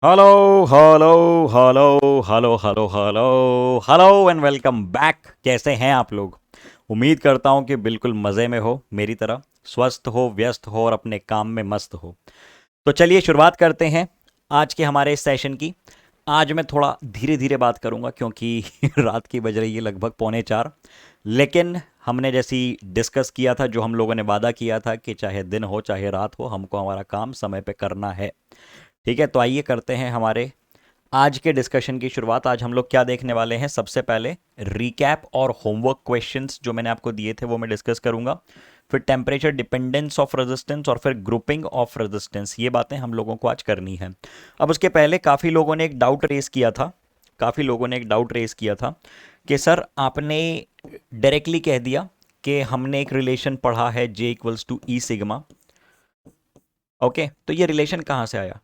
Hello hello hello hello hello hello hello and welcome back. कैसे हैं आप लोग? उम्मीद करता हूं कि बिल्कुल मज़े में हो, मेरी तरह स्वस्थ हो, व्यस्त हो और अपने काम में मस्त हो। तो चलिए शुरुआत करते हैं आज के हमारे इस सेशन की। आज मैं थोड़ा धीरे धीरे बात करूंगा क्योंकि रात की बज रही है लगभग 3:45। लेकिन हमने जैसी डिस्कस किया था, जो हम लोगों ने वादा किया था कि चाहे दिन हो चाहे रात हो, हमको हमारा काम समय पे करना है। ठीक है, तो आइए करते हैं हमारे आज के डिस्कशन की शुरुआत। आज हम लोग क्या देखने वाले हैं? सबसे पहले रिकैप और होमवर्क क्वेश्चंस जो मैंने आपको दिए थे वो मैं डिस्कस करूंगा। फिर टेम्परेचर डिपेंडेंस ऑफ रेजिस्टेंस और फिर ग्रुपिंग ऑफ रेजिस्टेंस, ये बातें हम लोगों को आज करनी है। अब उसके पहले काफ़ी लोगों ने एक डाउट रेस किया था। कि सर आपने डायरेक्टली कह दिया कि हमने एक रिलेशन पढ़ा है J equals to E sigma. Okay, तो ये रिलेशन कहाँ से आया?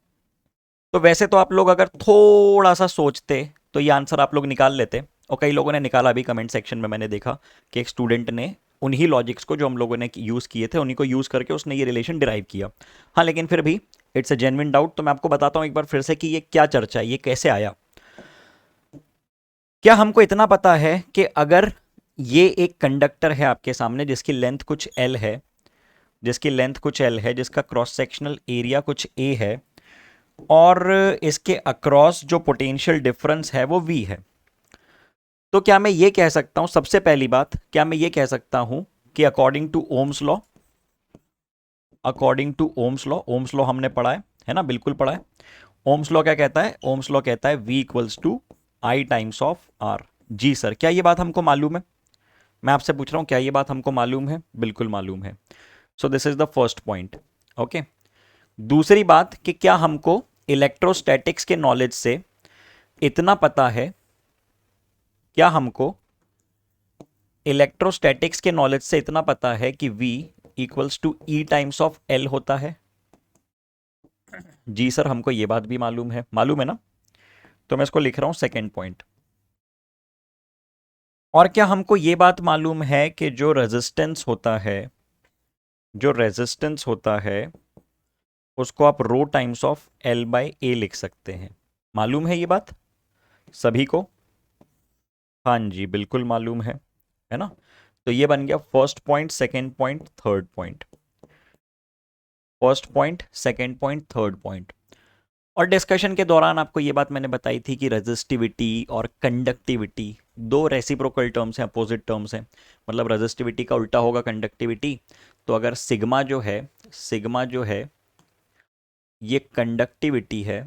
तो वैसे तो आप लोग अगर थोड़ा सा सोचते तो ये आंसर आप लोग निकाल लेते, और कई लोगों ने निकाला भी। कमेंट सेक्शन में मैंने देखा कि एक स्टूडेंट ने उन्हीं लॉजिक्स को जो हम लोगों ने यूज़ किए थे उन्हीं को यूज़ करके उसने ये रिलेशन डिराइव किया। हाँ, लेकिन फिर भी इट्स अ जेन्युइन डाउट, तो मैं आपको बताता हूँ एक बार फिर से कि ये क्या चर्चा है, ये कैसे आया। क्या हमको इतना पता है कि अगर ये एक कंडक्टर है आपके सामने जिसकी लेंथ कुछ एल है, जिसका क्रॉस सेक्शनल एरिया कुछ ए है, और इसके अक्रॉस जो पोटेंशियल डिफरेंस है वो v है, तो क्या मैं ये कह सकता हूं, सबसे पहली बात, क्या मैं ये कह सकता हूं कि अकॉर्डिंग टू ओम्स लॉ हमने पढ़ा है ना? बिल्कुल पढ़ा है। ओम्स लॉ क्या कहता है? ओम्स लॉ कहता है v equals to I times of R. जी सर, क्या ये बात हमको मालूम है? मैं आपसे पूछ रहा हूं, क्या ये बात हमको मालूम है? बिल्कुल मालूम है। So this is the first point. Okay, दूसरी बात कि क्या हमको इलेक्ट्रोस्टैटिक्स के नॉलेज से इतना पता है, क्या हमको इलेक्ट्रोस्टैटिक्स के नॉलेज से इतना पता है कि v equals to E times of L होता है? जी सर, हमको ये बात भी मालूम है ना? तो मैं इसको लिख रहा हूं सेकेंड पॉइंट। और क्या हमको ये बात मालूम है कि जो रेजिस्टेंस होता है उसको आप रो टाइम्स ऑफ एल बाय ए लिख सकते हैं? मालूम है ये बात सभी को? हाँ जी, बिल्कुल मालूम है ना? तो ये बन गया first point, second point, third point. First point, second point, third point. और डिस्कशन के दौरान आपको ये बात मैंने बताई थी कि रेजिस्टिविटी और कंडक्टिविटी दो रेसिप्रोकल टर्म्स हैं, अपोजिट टर्म्स हैं। मतलब रेजिस्टिविटी का उल्टा होगा कंडक्टिविटी। तो अगर सिग्मा जो है ये कंडक्टिविटी है,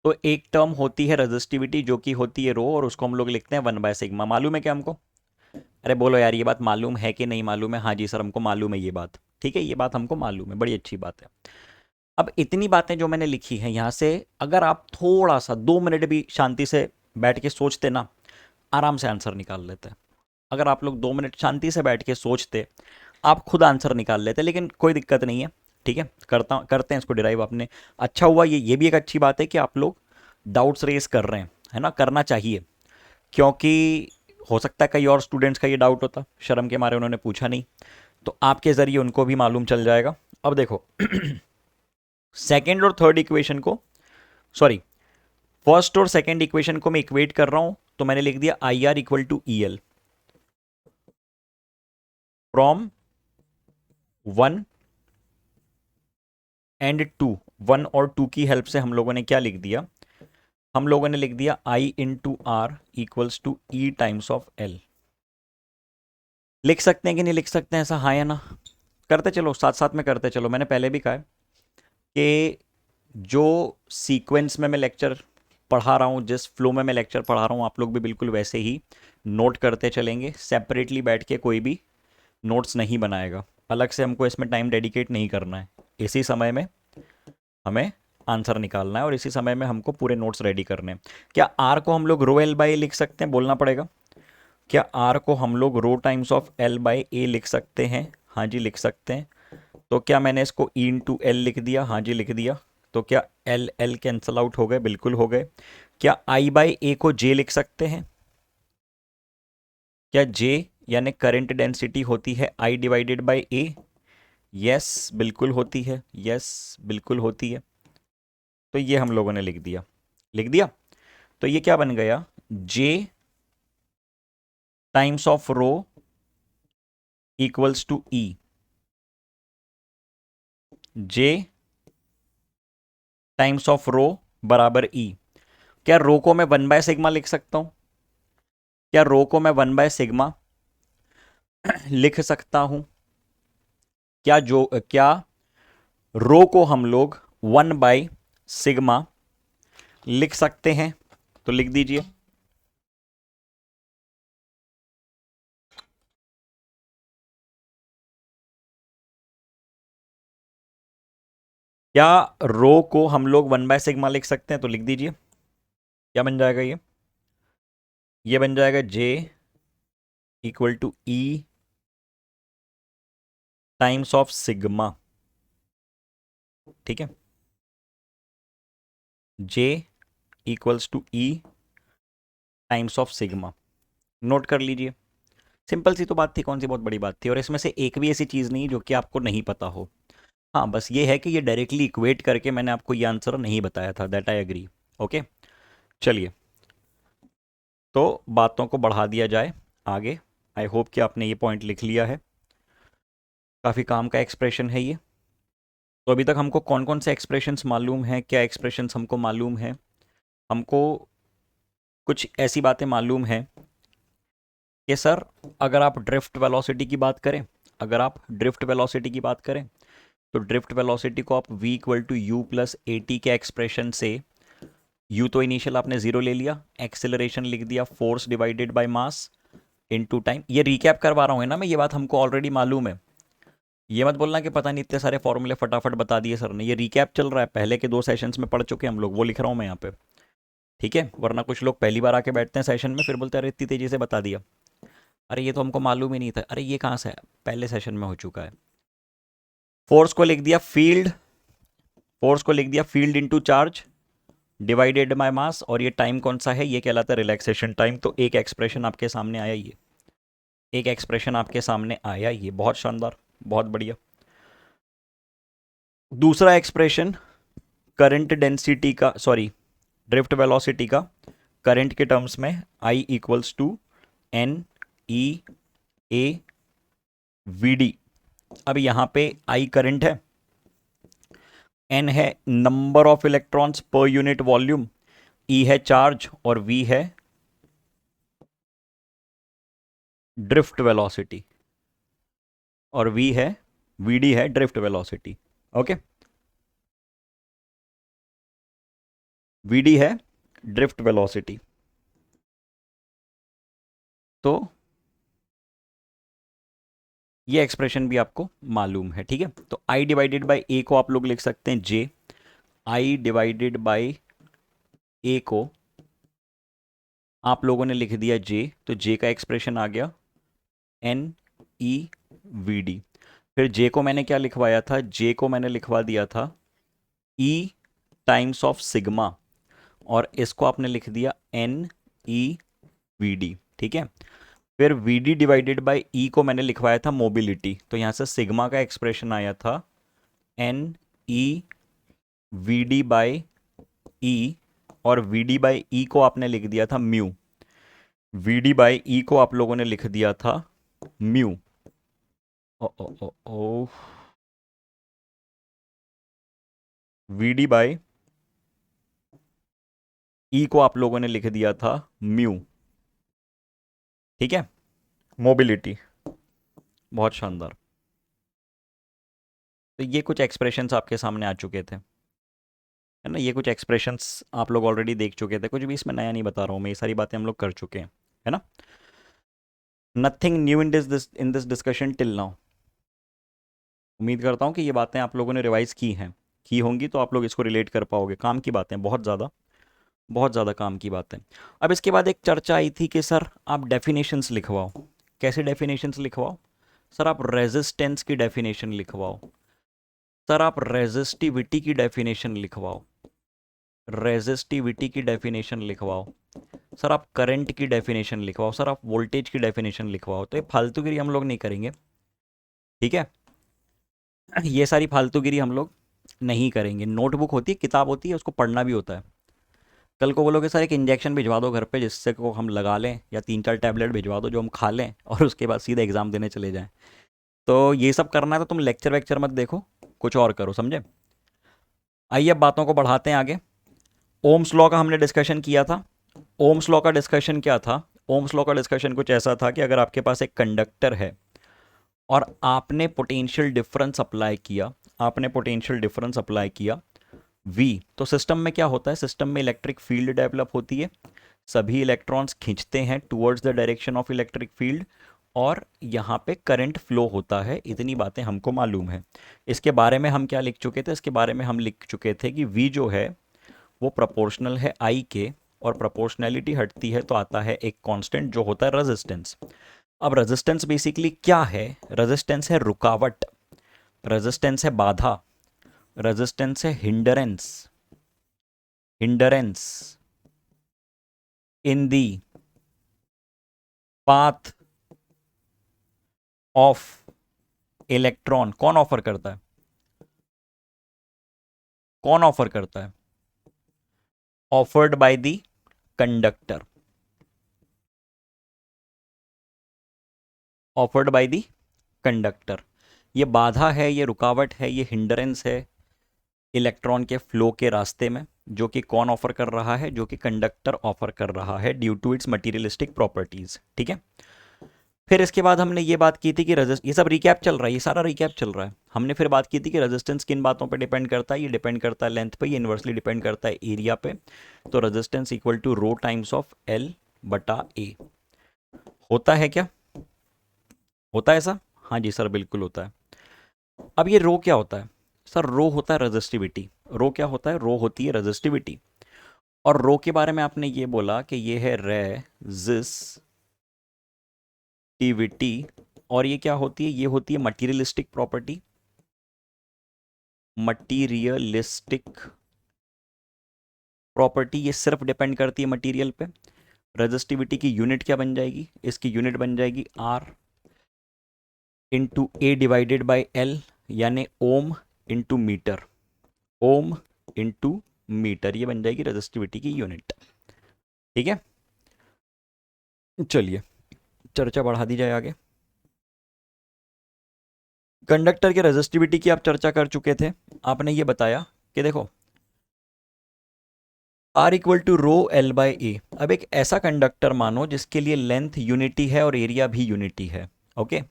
तो एक टर्म होती है रेजिस्टिविटी जो कि होती है रो, और उसको हम लोग लिखते हैं 1/सिग्मा। मालूम है क्या हमको? अरे बोलो यार, ये बात मालूम है कि नहीं मालूम है? हाँ जी सर, हमको मालूम है ये बात। ठीक है, ये बात हमको मालूम है, बड़ी अच्छी बात है। अब इतनी बातें जो मैंने लिखी हैं यहाँ से, अगर आप थोड़ा सा 2 मिनट भी शांति से बैठ के सोचते ना, आराम से आंसर निकाल लेते। अगर आप लोग 2 मिनट शांति से बैठ के सोचते, आप खुद आंसर निकाल लेते। लेकिन कोई दिक्कत नहीं है, ठीक है, करते हैं इसको डिराइव। आपने अच्छा हुआ, ये भी एक अच्छी बात है कि आप लोग डाउट्स रेस कर रहे हैं, है ना? करना चाहिए, क्योंकि हो सकता है कई और स्टूडेंट्स का ये डाउट होता, शर्म के मारे उन्होंने पूछा नहीं, तो आपके ज़रिए उनको भी मालूम चल जाएगा। अब देखो, सेकेंड और थर्ड इक्वेशन को, सॉरी, फर्स्ट और सेकेंड इक्वेशन को मैं इक्वेट कर रहा हूं, तो मैंने लिख दिया I R equal to E L from 1 and 2। 1 और 2 की हेल्प से हम लोगों ने क्या लिख दिया? हम लोगों ने लिख दिया I into R equals to E times of L. लिख सकते हैं कि नहीं लिख सकते हैं ऐसा, हाँ या ना? करते चलो, साथ साथ में करते चलो। मैंने पहले भी कहा है कि जो सीक्वेंस में मैं लेक्चर पढ़ा रहा हूँ, जिस फ्लो में मैं लेक्चर पढ़ा रहा हूँ, आप लोग भी बिल्कुल वैसे ही नोट करते चलेंगे। सेपरेटली बैठ के कोई भी नोट्स नहीं बनाएगा, अलग से हमको इसमें टाइम डेडिकेट नहीं करना है। इसी समय में हमें आंसर निकालना है और इसी समय में हमको पूरे नोट्स रेडी करने हैं। क्या आर को हम लोग रो एल बाई लिख सकते हैं? बोलना पड़ेगा। क्या आर को हम लोग रो टाइम्स ऑफ एल बाई ए लिख सकते हैं? हाँ जी, लिख सकते हैं। तो क्या मैंने इसको ई इंटू एल लिख दिया? हाँ जी, लिख दिया। तो क्या एल एल कैंसल आउट हो गए? बिल्कुल हो गए। क्या आई बाई ए को जे लिख सकते हैं? क्या जे यानी करंट डेंसिटी होती है I divided by A? Yes बिल्कुल होती है, यस बिल्कुल होती है। तो ये हम लोगों ने लिख दिया, लिख दिया। तो ये क्या बन गया, J times of rho equals to E. J times of rho बराबर ई। क्या रो को मैं 1/सिग्मा लिख सकता हूं? क्या रो को मैं 1/सिग्मा लिख सकता हूं? क्या रो को हम लोग 1/सिग्मा लिख सकते हैं? तो लिख दीजिए। क्या रो को हम लोग 1/सिग्मा लिख सकते हैं? तो लिख दीजिए। क्या बन जाएगा ये बन जाएगा J equal to E times of sigma. ठीक है, J equals to E times of sigma. Note कर लीजिए। सिंपल सी तो बात थी, कौन सी बहुत बड़ी बात थी। और इसमें से एक भी ऐसी चीज़ नहीं जो कि आपको नहीं पता हो। हाँ, बस ये है कि ये डायरेक्टली इक्वेट करके मैंने आपको ये आंसर नहीं बताया था, दैट आई एग्री। ओके, चलिए तो बातों को बढ़ा दिया जाए आगे। आई होप कि आपने ये पॉइंट लिख लिया है। काफ़ी काम का एक्सप्रेशन है ये। तो अभी तक हमको कौन कौन से एक्सप्रेशंस मालूम हैं, क्या एक्सप्रेशंस हमको मालूम है? हमको कुछ ऐसी बातें मालूम हैं कि सर, अगर आप ड्रिफ्ट वेलोसिटी की बात करें, अगर आप ड्रिफ्ट वेलोसिटी की बात करें तो ड्रिफ्ट वेलोसिटी को आप v equal to U plus A T के एक्सप्रेशन से, u तो इनिशियल आपने जीरो ले लिया, एक्सेलरेशन लिख दिया force divided by mass into time. ये रिकैप करवा रहा हूँ ना मैं, ये बात हमको ऑलरेडी मालूम है। ये मत बोलना कि पता नहीं इतने सारे फॉर्मूले फटाफट बता दिए सर ने। ये रिकैप चल रहा है, पहले के 2 सेशंस में पढ़ चुके हैं हम लोग, वो लिख रहा हूँ मैं यहाँ पे। ठीक है, वरना कुछ लोग पहली बार आके बैठते हैं सेशन में, फिर बोलते हैं अरे इतनी तेजी से बता दिया। अरे ये तो हमको मालूम ही नहीं था। अरे ये कहाँ से है, पहले सेशन में हो चुका है। फोर्स को लिख दिया फील्ड, फोर्स को लिख दिया field into charge divided by मास। और ये टाइम कौन सा है, ये कहलाता है रिलैक्सेशन टाइम। तो एक एक्सप्रेशन आपके सामने आया, ये एक एक्सप्रेशन आपके सामने आया, ये बहुत शानदार, बहुत बढ़िया। दूसरा एक्सप्रेशन करंट डेंसिटी का, सॉरी ड्रिफ्ट वेलोसिटी का करंट के टर्म्स में, I equals to n e A v d. अब यहां पे आई करंट है, एन है number of electrons per unit volume, e है चार्ज और वी है ड्रिफ्ट वेलोसिटी, और वी है, वी डी है drift velocity. Okay, v d है ड्रिफ्ट वेलोसिटी। तो ये एक्सप्रेशन भी आपको मालूम है। ठीक है, तो आई डिवाइडेड बाई ए को आप लोग लिख सकते हैं जे, आई डिवाइडेड बाई ए को आप लोगों ने लिख दिया जे, तो जे का एक्सप्रेशन आ गया एन ई वी डी। फिर जे को मैंने क्या लिखवाया था, जे को मैंने लिखवा दिया था ई टाइम्स ऑफ सिग्मा, और इसको आपने लिख दिया एन ई वी डी। ठीक है, फिर we D divided by e को मैंने लिखवाया था मोबिलिटी, तो यहां से सिग्मा का एक्सप्रेशन आया था n e v d by e, और वी डी बाई ई को आपने लिख दिया था mu, v d by e को आप लोगों ने लिख दिया था म्यू। ओ ओ ओ ओ, वी डी बाई ई को आप लोगों ने लिख दिया था म्यू। ठीक है, मोबिलिटी, बहुत शानदार। तो ये कुछ एक्सप्रेशंस आपके सामने आ चुके थे, है ना। ये कुछ एक्सप्रेशंस आप लोग ऑलरेडी देख चुके थे, कुछ भी इसमें नया नहीं बता रहा हूँ मैं, ये सारी बातें हम लोग कर चुके हैं, है ना। Nothing new in this discussion till now. उम्मीद करता हूँ कि ये बातें आप लोगों ने रिवाइज की हैं, की होंगी, तो आप लोग इसको रिलेट कर पाओगे। काम की बातें, बहुत ज़्यादा काम की बातें। अब इसके बाद एक चर्चा आई थी कि सर आप डेफिनेशंस लिखवाओ। कैसे डेफिनेशंस लिखवाओ? सर आप रेजिस्टेंस की डेफिनेशन लिखवाओ, सर आप रेजिस्टिविटी की डेफिनेशन लिखवाओ, रेजिस्टिविटी की डेफिनेशन लिखवाओ, सर आप करंट की डेफिनेशन लिखवाओ, सर आप वोल्टेज की डेफिनेशन लिखवाओ। तो ये फालतूगिरी हम लोग नहीं करेंगे, ठीक है। ये सारी फालतूगिरी हम लोग नहीं करेंगे। नोटबुक होती है, किताब होती है, उसको पढ़ना भी होता है। कल को बोलोगे सर एक इंजेक्शन भिजवा दो घर पे जिससे को हम लगा लें, या 3-4 टैबलेट भिजवा दो जो हम खा लें और उसके बाद सीधा एग्ज़ाम देने चले जाएं। तो ये सब करना है तो तुम लेक्चर वेक्चर मत देखो, कुछ और करो, समझे। आइए अब बातों को बढ़ाते हैं आगे। ओम्स लॉ का हमने डिस्कशन किया था। ओम्स लॉ का डिस्कशन क्या था? ओम्स लॉ का डिस्कशन कुछ ऐसा था कि अगर आपके पास एक कंडक्टर है और आपने पोटेंशियल डिफरेंस अप्लाई किया, आपने पोटेंशियल डिफरेंस अप्लाई किया V, तो सिस्टम में क्या होता है? सिस्टम में इलेक्ट्रिक फील्ड डेवलप होती है, सभी इलेक्ट्रॉन्स खींचते हैं towards the direction of electric field, और यहाँ पे करंट फ्लो होता है। इतनी बातें हमको मालूम है। इसके बारे में हम क्या लिख चुके थे? इसके बारे में हम लिख चुके थे कि V जो है वो प्रोपोर्शनल है I के, और प्रोपोर्शनैलिटी हटती है तो आता है एक कांस्टेंट जो होता है रेजिस्टेंस। अब रेजिस्टेंस बेसिकली क्या है? रेजिस्टेंस है रुकावट, रेजिस्टेंस है बाधा, रेजिस्टेंस है hindrance, hindrance in the path of electron. कौन ऑफर करता है? कौन ऑफर करता है? Offered by the conductor, offered by the conductor. ये बाधा है, ये रुकावट है, ये हिंडरेंस है इलेक्ट्रॉन के फ्लो के रास्ते में, जो कि कौन ऑफर कर रहा है? जो कि कंडक्टर ऑफर कर रहा है, due to its materialistic properties. ठीक है। फिर इसके बाद हमने ये बात की थी कि ये सब रिकैप चल रहा है, ये सारा रिकैप चल रहा है। हमने फिर बात की थी कि रेजिस्टेंस किन बातों पे डिपेंड करता है? ये डिपेंड करता है लेंथ पे, ये इन्वर्सली डिपेंड करता है एरिया पे। तो resistance equal to rho times of L बटा ए। होता है क्या? होता है ऐसा? हाँ जी सर, बिल्कुल होता है। अब ये रो क्या होता है? सर रो होता है रेजिस्टिविटी। रो क्या होता है? रो होती है रेजिस्टिविटी। और रो के बारे में आपने ये बोला कि ये है रेजिस्टिविटी, और ये क्या होती है? ये होती है मटीरियलिस्टिक प्रॉपर्टी, मटीरियलिस्टिक प्रॉपर्टी। ये सिर्फ डिपेंड करती है मटेरियल पे। रेजिस्टिविटी की यूनिट क्या बन जाएगी? इसकी यूनिट बन जाएगी R into A divided by L, यानी ohm into metre, ohm into metre. ये बन जाएगी रेजिस्टिविटी की यूनिट। ठीक है, चलिए चर्चा बढ़ा दी जाए आगे। कंडक्टर के रेजिस्टिविटी की आप चर्चा कर चुके थे। आपने ये बताया कि देखो R equal to rho L by A. अब एक ऐसा कंडक्टर मानो जिसके लिए लेंथ यूनिटी है और एरिया भी यूनिटी है। ओके,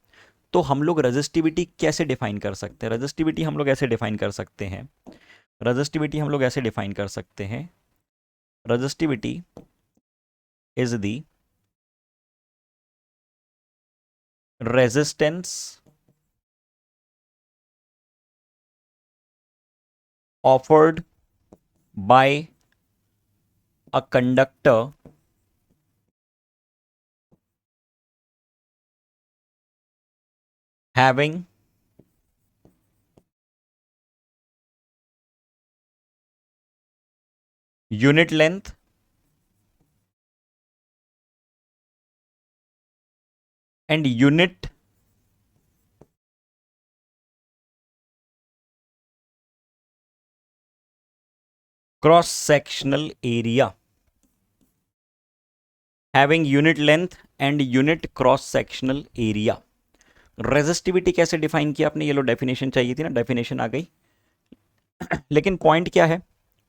तो हम लोग रेजिस्टिविटी कैसे डिफाइन कर सकते हैं? रेजिस्टिविटी हम लोग ऐसे डिफाइन कर सकते हैं, रेजिस्टिविटी हम लोग ऐसे डिफाइन कर सकते हैं, resistivity is the resistance offered by a conductor having unit length and unit cross sectional area, having unit length and unit cross sectional area। Resistivity कैसे डिफाइन किया आपने? ये लो डेफिनेशन चाहिए थी ना, डेफिनेशन आ गई। लेकिन पॉइंट क्या है?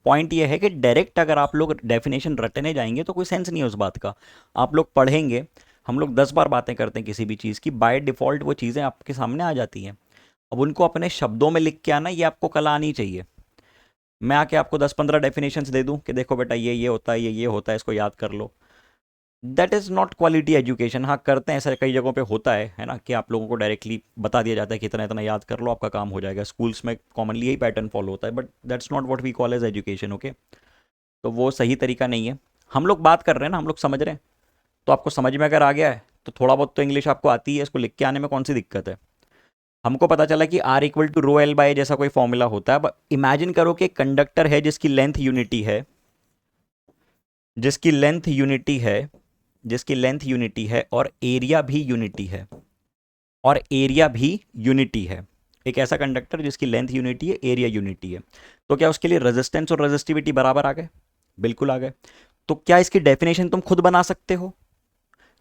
पॉइंट ये है कि डायरेक्ट अगर आप लोग डेफिनेशन रटने जाएंगे तो कोई सेंस नहीं है उस बात का। आप लोग पढ़ेंगे, हम लोग 10 बार बातें करते हैं किसी भी चीज़ की, बाय डिफ़ॉल्ट वो चीज़ें आपके सामने आ जाती हैं। अब उनको अपने शब्दों में लिख के आना, ये आपको कला आनी चाहिए। मैं आके आपको 10-15 डेफिनेशंस दे दूं कि देखो बेटा ये होता है, ये होता है, इसको याद कर लो। That is not quality education. हाँ करते हैं ऐसा, कई जगहों पे होता है ना, कि आप लोगों को डायरेक्टली बता दिया जाता है कि इतना इतना याद कर लो, आपका काम हो जाएगा। स्कूल्स में कॉमनली यही पैटर्न फॉलो होता है, but that's not what we call as education. Okay, तो वो सही तरीका नहीं है। हम लोग बात कर रहे हैं ना, हम लोग समझ रहे हैं। तो आपको समझ में अगर आ गया है तो थोड़ा बहुत तो इंग्लिश आपको आती है, इसको लिख के आने में कौन सी दिक्कत है? हमको पता चला कि R equal to rho L by जैसा कोई फॉर्मूला होता है। अब इमेजिन करो कि एक कंडक्टर है जिसकी लेंथ यूनिटी है, जिसकी लेंथ यूनिटी है, जिसकी लेंथ यूनिटी है और एरिया भी यूनिटी है, और एरिया भी यूनिटी है। एक ऐसा कंडक्टर जिसकी लेंथ यूनिटी है, एरिया यूनिटी है, तो क्या उसके लिए रेजिस्टेंस और रेजिस्टिविटी बराबर आ गए? बिल्कुल आ गए। तो क्या इसकी डेफिनेशन तुम खुद बना सकते हो?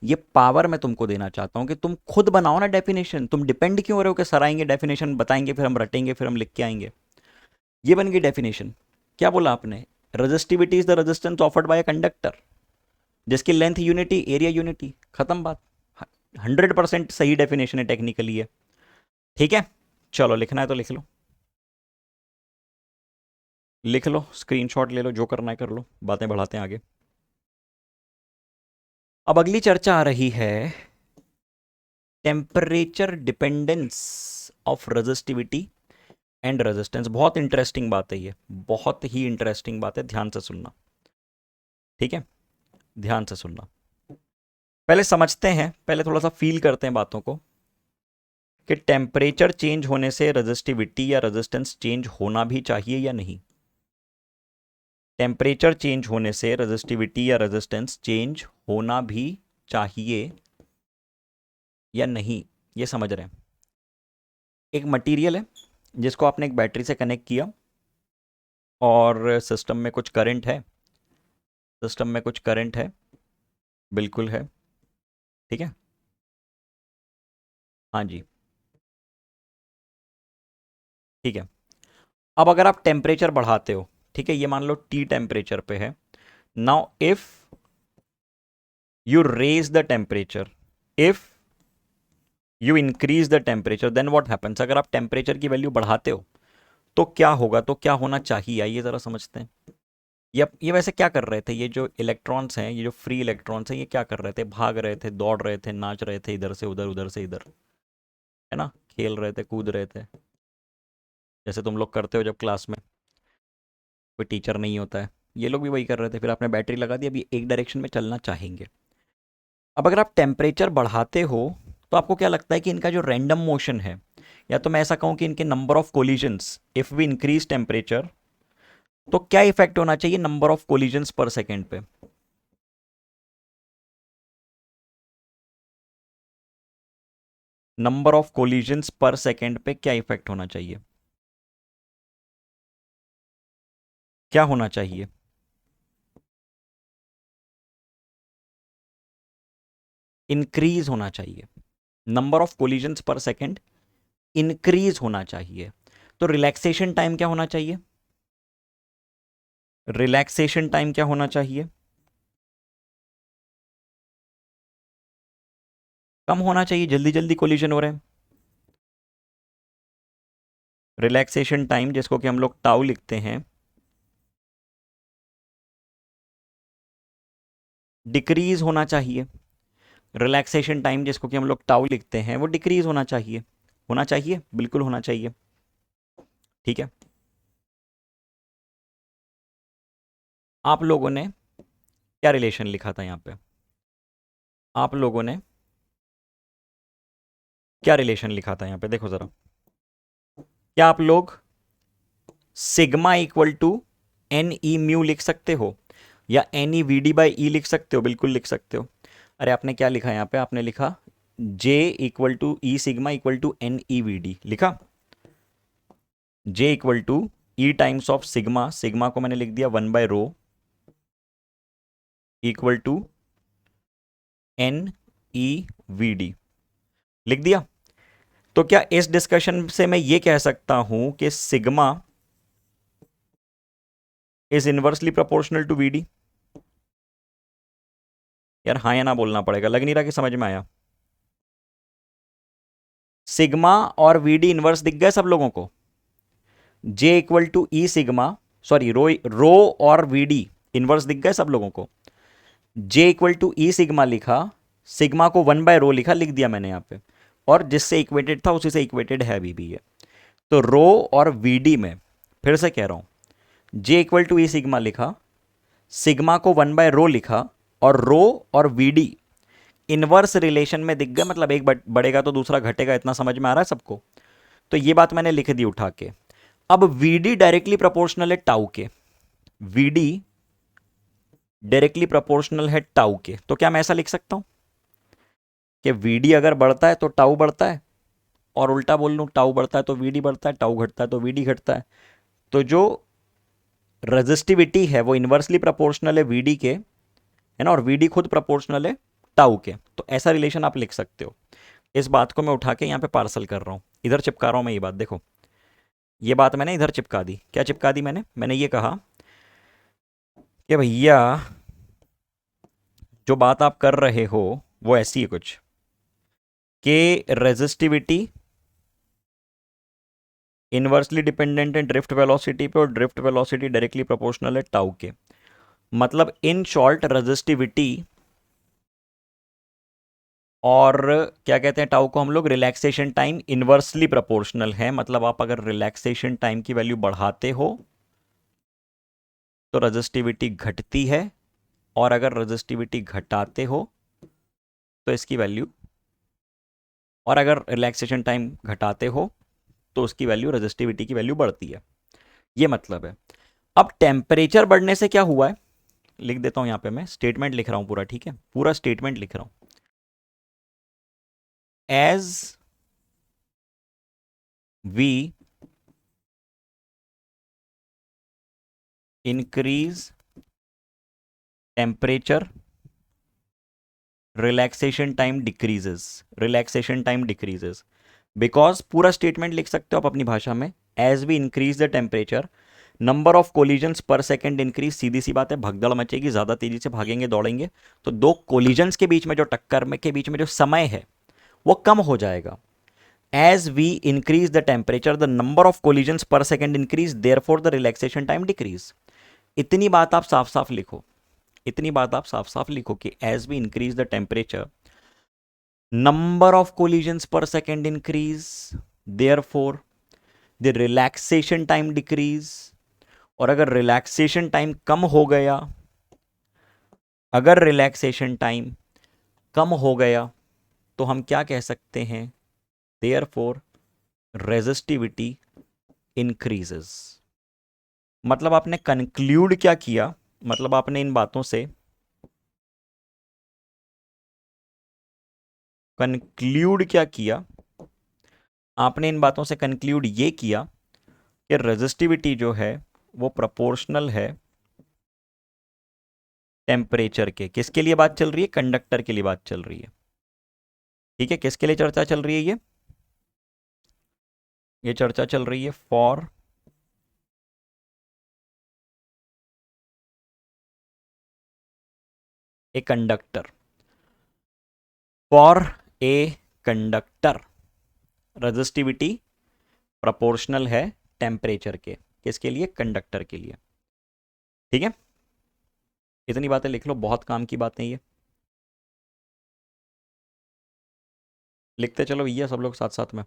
ये पावर मैं तुमको देना चाहता हूं कि तुम खुद बनाओ ना डेफिनेशन। तुम डिपेंड क्यों हो रहे हो कि सर आएंगे डेफिनेशन बताएंगे फिर हम रटेंगे फिर हम लिख के आएंगे? ये बन गई डेफिनेशन। क्या बोला आपने? Resistivity is the resistance offered by a conductor जिसकी लेंथ यूनिटी, एरिया यूनिटी, खत्म बात। 100% सही डेफिनेशन है, टेक्निकली है। ठीक है, चलो लिखना है तो लिख लो, लिख लो, स्क्रीनशॉट ले लो, जो करना है कर लो, बातें बढ़ाते हैं आगे। अब अगली चर्चा आ रही है temperature dependence of resistivity and resistance. बहुत इंटरेस्टिंग बात है ये, बहुत ही इंटरेस्टिंग बात है, ध्यान से सुनना। ठीक है, ध्यान से सुनना। पहले समझते हैं, पहले थोड़ा सा फील करते हैं बातों को कि टेम्परेचर चेंज होने से रेजिस्टिविटी या रेजिस्टेंस चेंज होना भी चाहिए या नहीं। टेम्परेचर चेंज होने से रेजिस्टिविटी या रेजिस्टेंस चेंज होना भी चाहिए या नहीं, ये समझ रहे हैं। एक मटेरियल है जिसको आपने एक बैटरी से कनेक्ट किया और सिस्टम में कुछ करंट है, सिस्टम में कुछ करंट है, बिल्कुल है। ठीक है, हाँ जी, ठीक है। अब अगर आप टेम्परेचर बढ़ाते हो, ठीक है, ये मान लो टी टेम्परेचर पे है। Now if you raise the temperature, if you increase the temperature, then what happens? अगर आप टेम्परेचर की वैल्यू बढ़ाते हो तो क्या होगा, तो क्या होना चाहिए, आइए जरा समझते हैं। ये वैसे क्या कर रहे थे? ये जो इलेक्ट्रॉन्स हैं, ये जो फ्री इलेक्ट्रॉन्स हैं, ये क्या कर रहे थे? भाग रहे थे, दौड़ रहे थे, नाच रहे थे, इधर से उधर, उधर से इधर, है ना, खेल रहे थे, कूद रहे थे, जैसे तुम लोग करते हो जब क्लास में कोई टीचर नहीं होता है। ये लोग भी वही कर रहे थे। फिर आपने बैटरी लगा दी, अभी एक डायरेक्शन में चलना चाहेंगे। अब अगर आप टेम्परेचर बढ़ाते हो तो आपको क्या लगता है कि इनका जो रैंडम मोशन है, या तो मैं ऐसा कहूं कि इनके number of collisions, if we increase temperature, तो क्या इफेक्ट होना चाहिए number of collisions per second पे? Number of collisions per second पे क्या इफेक्ट होना चाहिए? क्या होना चाहिए? इंक्रीज होना चाहिए। Number of collisions per second increase होना चाहिए। तो रिलैक्सेशन टाइम क्या होना चाहिए? रिलैक्सेशन टाइम क्या होना चाहिए? कम होना चाहिए, जल्दी जल्दी कोलिजन हो रहे हैं। रिलैक्सेशन टाइम जिसको कि हम लोग टाउ लिखते हैं, डिक्रीज होना चाहिए। रिलैक्सेशन टाइम जिसको कि हम लोग टाउ लिखते हैं, वो डिक्रीज होना चाहिए। होना चाहिए, बिल्कुल होना चाहिए। ठीक है, आप लोगों ने क्या रिलेशन लिखा था यहां पे? आप लोगों ने क्या रिलेशन लिखा था यहां पे? देखो जरा, क्या आप लोग sigma equal to n e mu लिख सकते हो, या n e v d by e लिख सकते हो? बिल्कुल लिख सकते हो। अरे आपने क्या लिखा यहां पे? आपने लिखा J equal to E sigma equal to n e v d लिखा। J equal to E times of sigma, sigma को मैंने लिख दिया 1/ρ equal to n e v d, लिख दिया। तो क्या इस डिस्कशन से मैं ये कह सकता हूं कि sigma is inversely proportional to V D? यार हाँ या ना बोलना पड़ेगा, लग नहीं रहा कि समझ में आया। सिग्मा और वी डी इनवर्स दिख गए सब लोगों को? J equal to E sigma, sorry rho, rho और वी डी इनवर्स दिख गए सब लोगों को? J equal to E sigma लिखा, सिग्मा को 1/ρ लिखा, लिख दिया मैंने यहाँ पे, और जिससे इक्वेटेड था उसी से इक्वेटेड है अभी भी ये। तो रो और वी डी में, फिर से कह रहा हूं, जे इक्वल टू ई सिग्मा लिखा, सिग्मा को 1/ρ लिखा, और रो और वी डी इनवर्स रिलेशन में दिख गए, मतलब एक बढ़ेगा तो दूसरा घटेगा। इतना समझ में आ रहा है सबको? तो ये बात मैंने लिख दी उठा के। अब वी डी डायरेक्टली प्रोपोर्शनल है टाउ के, वी डी डायरेक्टली प्रोपोर्शनल है टाउ के। तो क्या मैं ऐसा लिख सकता हूं कि वी डी अगर बढ़ता है तो टाउ बढ़ता है, और उल्टा बोल लूँ, टाउ बढ़ता है तो वी डी बढ़ता है, टाउ घटता है तो वी डी घटता है। तो जो रजिस्टिविटी है वो इन्वर्सली प्रोपोर्शनल है वी डी के, है ना, और वी डी खुद प्रोपोर्शनल है टाउ के। तो ऐसा रिलेशन आप लिख सकते हो। इस बात को मैं उठा के यहाँ पे पार्सल कर रहा हूँ, इधर चिपका रहा हूँ मैं ये बात। देखो, ये बात मैंने इधर चिपका दी। क्या चिपका दी मैंने ये कहा कि भैया जो बात आप कर रहे हो वो ऐसी है कुछ, कि रेजिस्टिविटी इनवर्सली डिपेंडेंट है ड्रिफ्ट वेलोसिटी पे, और ड्रिफ्ट वेलोसिटी डायरेक्टली प्रोपोर्शनल है टाउ के। मतलब इन शॉर्ट रेजिस्टिविटी और क्या कहते हैं टाउ को हम लोग, रिलैक्सेशन टाइम इनवर्सली प्रोपोर्शनल है। मतलब आप अगर रिलैक्सेशन टाइम की वैल्यू बढ़ाते हो तो रेजिस्टिविटी घटती है, और अगर रेजिस्टिविटी घटाते हो तो इसकी वैल्यू, और अगर रिलैक्सेशन टाइम घटाते हो तो उसकी वैल्यू, रेजिस्टिविटी की वैल्यू बढ़ती है। ये मतलब है। अब टेम्परेचर बढ़ने से क्या हुआ है, लिख देता हूं यहां पे, मैं स्टेटमेंट लिख रहा हूं पूरा, ठीक है, पूरा स्टेटमेंट लिख रहा हूं। As we increase temperature relaxation time decreases, relaxation time decreases. Because पूरा स्टेटमेंट लिख सकते हो आप अपनी भाषा में, as we increase the temperature number of collisions per second increase. सीधी सी बात है, भगदड़ मचेगी, ज्यादा तेजी से भागेंगे दौड़ेंगे तो दो कोलिजन्स के बीच में जो टक्कर में के बीच में जो समय है वो कम हो जाएगा। As we increase the temperature the number of collisions per second increase, therefore the relaxation time decrease. इतनी बात आप साफ साफ लिखो, इतनी बात आप साफ साफ लिखो कि as we increase the temperature number of collisions per second increase, therefore the relaxation time decrease. और अगर रिलैक्सेशन टाइम कम हो गया, अगर रिलैक्सेशन टाइम कम हो गया तो हम क्या कह सकते हैं, देयरफॉर रेजिस्टिविटी इंक्रीजेस। मतलब आपने कंक्लूड क्या किया, मतलब आपने इन बातों से कंक्लूड क्या किया, आपने इन बातों से कंक्लूड ये किया कि रेजिस्टिविटी जो है वो प्रोपोर्शनल है टेम्परेचर के। किसके लिए बात चल रही है, कंडक्टर के लिए बात चल रही है, ठीक है। किसके लिए चर्चा चल रही है, ये चर्चा चल रही है for a conductor, for a conductor resistivity proportional है टेम्परेचर के। किसके लिए, कंडक्टर के लिए, ठीक है। इतनी बातें लिख लो, बहुत काम की बातें ये, लिखते चलो भैया सब लोग साथ साथ में।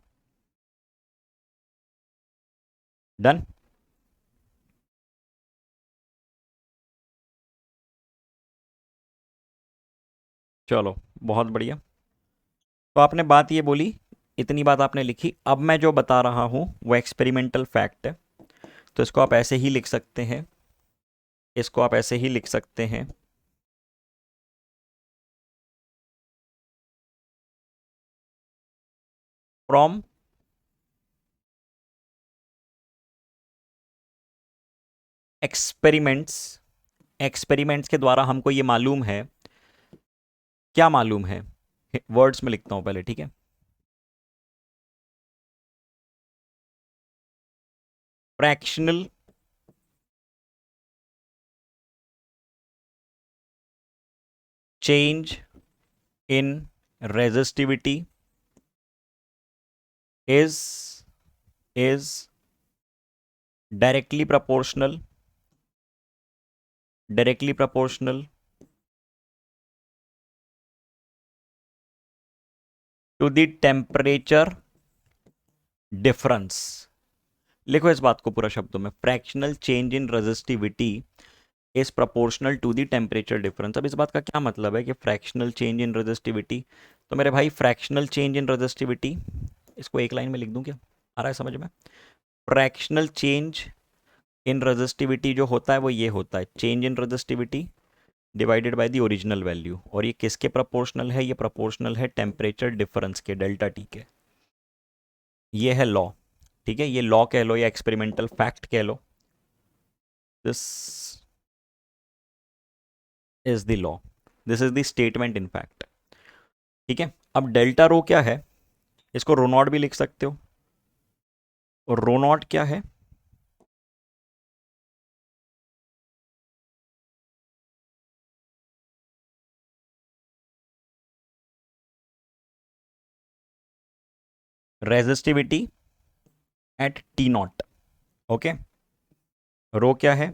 डन। चलो बहुत बढ़िया। तो आपने बात ये बोली, इतनी बात आपने लिखी। अब मैं जो बता रहा हूं वो एक्सपेरिमेंटल फैक्ट है, तो इसको आप ऐसे ही लिख सकते हैं, इसको आप ऐसे ही लिख सकते हैं, फ्रॉम एक्सपेरिमेंट्स, एक्सपेरिमेंट्स के द्वारा हमको ये मालूम है, क्या मालूम है, वर्ड्स में लिखता हूं पहले, ठीक है। Fractional change in resistivity is directly proportional, directly proportional to the temperature difference. लिखो इस बात को पूरा शब्दों में, fractional change in resistivity is proportional to the temperature difference. अब इस बात का क्या मतलब है कि फ्रैक्शनल चेंज इन रेजिस्टिविटी, तो मेरे भाई फ्रैक्शनल चेंज इन रेजिस्टिविटी, इसको एक लाइन में लिख दूं क्या, आ रहा है समझ में। फ्रैक्शनल चेंज इन रेजिस्टिविटी जो होता है वो ये होता है, change in resistivity divided by the original value. और ये किसके प्रोपोर्शनल है, ये प्रोपोर्शनल है टेम्परेचर डिफरेंस के, डेल्टा टी के। ये है लॉ, ठीक है, ये लॉ कह लो या एक्सपेरिमेंटल फैक्ट कह लो, this is the law, this is the statement in fact. ठीक है, अब डेल्टा रो क्या है, इसको रो नॉट भी लिख सकते हो, और रो नॉट क्या है, resistivity at T not. Okay, rho क्या है,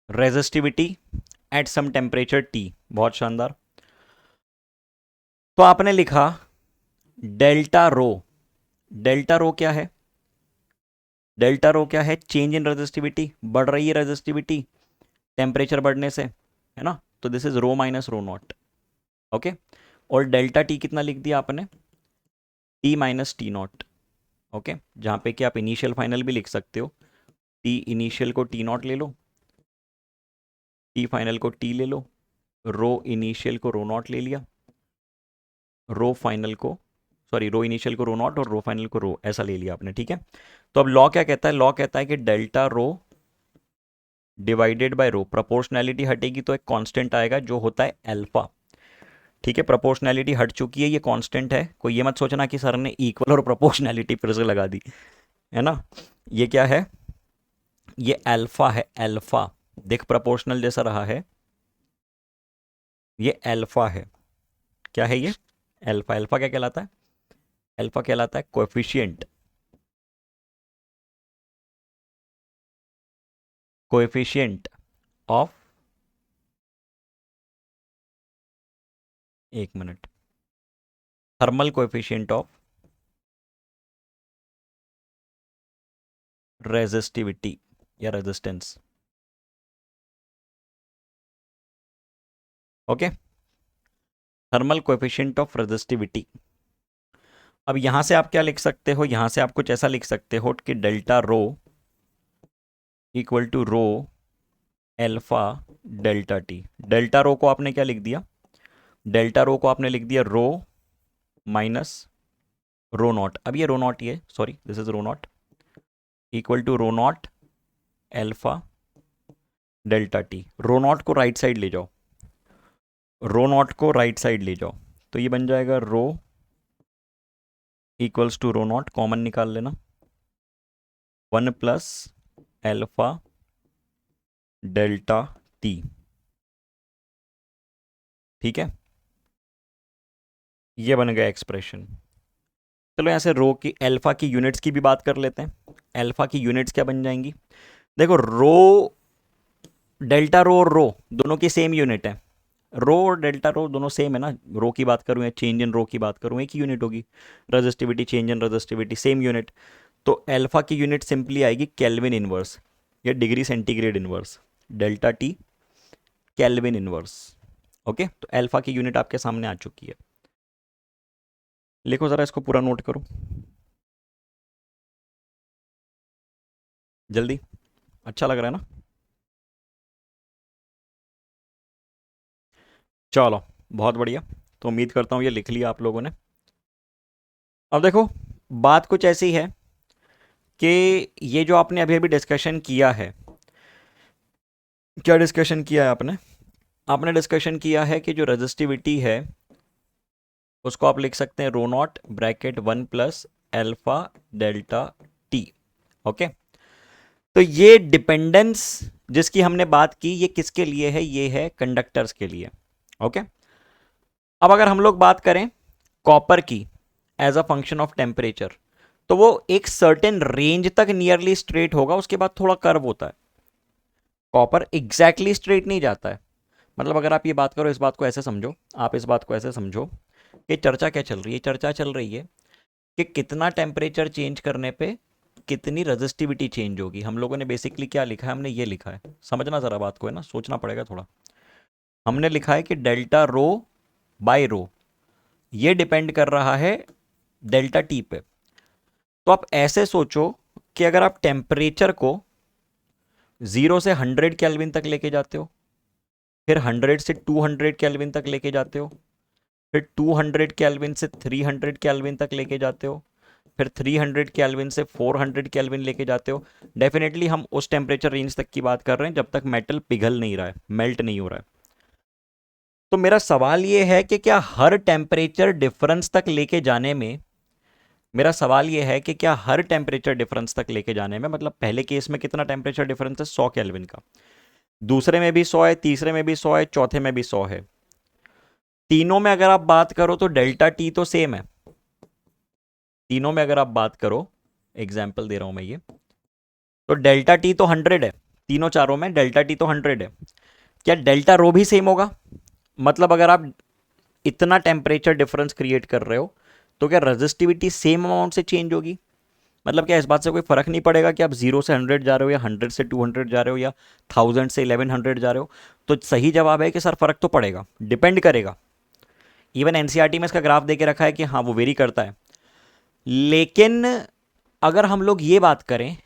resistivity at some temperature T. बहुत शानदार। तो आपने लिखा डेल्टा रो, डेल्टा रो क्या है, डेल्टा रो क्या है, चेंज इन रेजिस्टिविटी, बढ़ रही है रेजिस्टिविटी टेम्परेचर बढ़ने से, है ना, तो this is rho minus rho nought. Okay, और डेल्टा टी कितना लिख दिया आपने, T minus T not. Okay, जहां पे कि आप इनिशियल फाइनल भी लिख सकते हो, टी इनिशियल को टी नॉट ले लो, टी फाइनल को टी ले लो, रो इनिशियल को रो नॉट ले लिया, रो फाइनल को, सॉरी रो इनिशियल को रो नॉट और रो फाइनल को रो, ऐसा ले लिया आपने। ठीक है, तो अब लॉ क्या कहता है, लॉ कहता है कि delta rho divided by rho, proportionality हटेगी तो एक कांस्टेंट आएगा जो होता है अल्फा। ठीक है, प्रोपोर्शनैलिटी हट चुकी है, ये कांस्टेंट है, कोई ये मत सोचना कि सर ने इक्वल और प्रोपोर्शनैलिटी फिर से लगा दी, है ना, ये क्या है, ये अल्फा है, अल्फा, देख प्रोपोर्शनल जैसा रहा है, ये अल्फा है, क्या है ये, अल्फा, अल्फा क्या कहलाता है, अल्फा कहलाता है कोएफिशिएंट, कोएफिशिएंट ऑफ, एक minute, thermal coefficient of resistivity या resistance. Okay, thermal coefficient of resistivity. अब यहां से आप क्या लिख सकते हो, यहां से आप कुछ ऐसा लिख सकते हो कि delta rho equal to rho alpha delta T. Delta rho को आपने क्या लिख दिया, डेल्टा रो को आपने लिख दिया रो माइनस रो नॉट, अब ये रो नॉट, ये sorry this is rho naught equal to rho naught alpha delta T. Rho naught को राइट साइड ले जाओ, रो नॉट को राइट साइड ले जाओ, तो ये बन जाएगा rho equals to rho naught, common निकाल लेना, 1 + एल्फा डेल्टा टी। ठीक है, ये बन गया एक्सप्रेशन। चलो यहाँ से रो की अल्फा की यूनिट्स की भी बात कर लेते हैं, अल्फा की यूनिट्स क्या बन जाएंगी, देखो रो, डेल्टा रो और रो दोनों की सेम यूनिट है, रो और डेल्टा रो दोनों सेम है ना, रो की बात करूँ या चेंज इन रो की बात करूँ, एक ही यूनिट होगी, resistivity change in resistivity same unit, तो अल्फा की यूनिट सिंपली आएगी केल्विन इनवर्स या degree centigrade inverse, delta T kelvin inverse. Okay, तो अल्फा की यूनिट आपके सामने आ चुकी है, लिखो ज़रा इसको पूरा नोट करो जल्दी, अच्छा लग रहा है ना, चलो बहुत बढ़िया, तो उम्मीद करता हूँ ये लिख लिया आप लोगों ने। अब देखो बात कुछ ऐसी है कि ये जो आपने अभी अभी डिस्कशन किया है, क्या डिस्कशन किया है आपने, आपने डिस्कशन किया है कि जो रेजिस्टिविटी है उसको आप लिख सकते हैं rho naught bracket 1 + alpha delta T. Okay, तो ये डिपेंडेंस जिसकी हमने बात की ये किसके लिए है, ये है कंडक्टर्स के लिए। ओके, अब अगर हम लोग बात करें कॉपर की as a function of temperature, तो वो एक सर्टेन रेंज तक नियरली स्ट्रेट होगा, उसके बाद थोड़ा कर्व होता है, कॉपर एग्जैक्टली स्ट्रेट नहीं जाता है। मतलब अगर आप ये बात करो, इस बात को ऐसे समझो, आप इस बात को ऐसे समझो कि चर्चा क्या चल रही है, चर्चा चल रही है कि कितना टेम्परेचर चेंज करने पे कितनी रजिस्टिविटी चेंज होगी। हम लोगों ने बेसिकली क्या लिखा है, हमने ये लिखा है, समझना ज़रा बात को, है ना, सोचना पड़ेगा थोड़ा। हमने लिखा है कि डेल्टा रो बाय रो ये डिपेंड कर रहा है डेल्टा टी पे। तो आप ऐसे सोचो कि अगर आप टेम्परेचर को 0 से 100 केल्विन तक लेके जाते हो, फिर 100 से 200 केल्विन तक लेके जाते हो, फिर 200 केल्विन से 300 केल्विन तक लेके जाते हो, फिर 300 केल्विन से 400 केल्विन लेके जाते हो। डेफिनेटली हम उस टेम्परेचर रेंज तक की बात कर रहे हैं जब तक मेटल पिघल नहीं रहा है, मेल्ट नहीं हो रहा है। तो मेरा सवाल ये है कि क्या हर टेम्परेचर डिफरेंस तक लेके जाने में, मेरा सवाल ये है कि क्या हर टेम्परेचर डिफरेंस तक लेके जाने में, मतलब पहले केस में कितना टेम्परेचर डिफरेंस है, 100 केल्विन का, दूसरे में भी 100 है, तीसरे में भी 100 है, चौथे में भी 100 है, तीनों में अगर आप बात करो तो डेल्टा टी तो सेम है। तीनों में अगर आप बात करो, एग्जाम्पल दे रहा हूं मैं ये, तो डेल्टा टी तो 100 है, तीनों चारों में डेल्टा टी तो 100 है। क्या डेल्टा रो भी सेम होगा? मतलब अगर आप इतना टेम्परेचर डिफरेंस क्रिएट कर रहे हो तो क्या रेजिस्टिविटी सेम अमाउंट से चेंज होगी? मतलब क्या इस बात से कोई फर्क नहीं पड़ेगा कि आप 0 से 100 जा रहे हो या 100 से 200 जा रहे हो या 1000 से 1100 जा रहे हो? तो सही जवाब है कि सर फर्क तो पड़ेगा, डिपेंड करेगा। इवन एनसीईआरटी में इसका ग्राफ दे के रखा है कि हाँ वो वेरी करता है। लेकिन अगर हम लोग ये बात करें,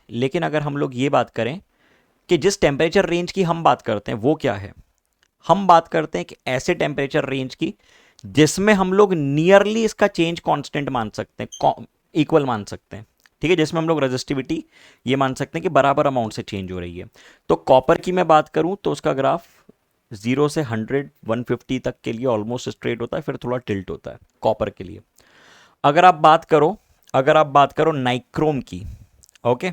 कि जिस टेम्परेचर रेंज की हम बात करते हैं वो क्या है, हम बात करते हैं कि ऐसे टेम्परेचर रेंज की जिसमें हम लोग नियरली इसका चेंज कांस्टेंट मान सकते हैं, इक्वल मान सकते हैं, ठीक है, जिसमें हम लोग रेजिस्टिविटी ये मान सकते हैं कि बराबर अमाउंट से चेंज हो रही है। तो कॉपर की मैं बात करूं तो उसका ग्राफ 0 से 100 150 तक के लिए ऑलमोस्ट स्ट्रेट होता है, फिर थोड़ा टिल्ट होता है कॉपर के लिए। अगर आप बात करो, नाइक्रोम की, ओके,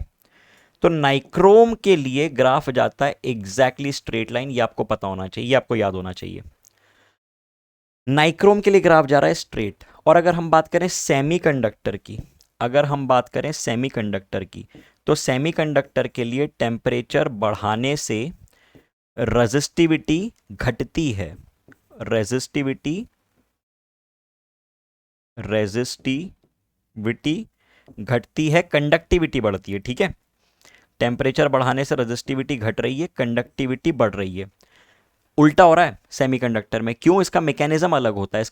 तो नाइक्रोम के लिए ग्राफ जाता है एग्जैक्टली स्ट्रेट लाइन, ये आपको पता होना चाहिए, ये आपको याद होना चाहिए। नाइक्रोम के लिए ग्राफ जा रहा है स्ट्रेट। और अगर हम बात करें सेमीकंडक्टर की, तो सेमीकंडक्टर के लिए टेम्परेचर बढ़ाने से रेजिस्टिविटी घटती है, रेजिस्टिविटी रेजिस्टिविटी घटती है, कंडक्टिविटी बढ़ती है, ठीक है। टेम्परेचर बढ़ाने से रेजिस्टिविटी घट रही है, कंडक्टिविटी बढ़ रही है। उल्टा हो रहा है सेमीकंडक्टर में, क्यों? इसका मैकेनिज्म अलग होता है,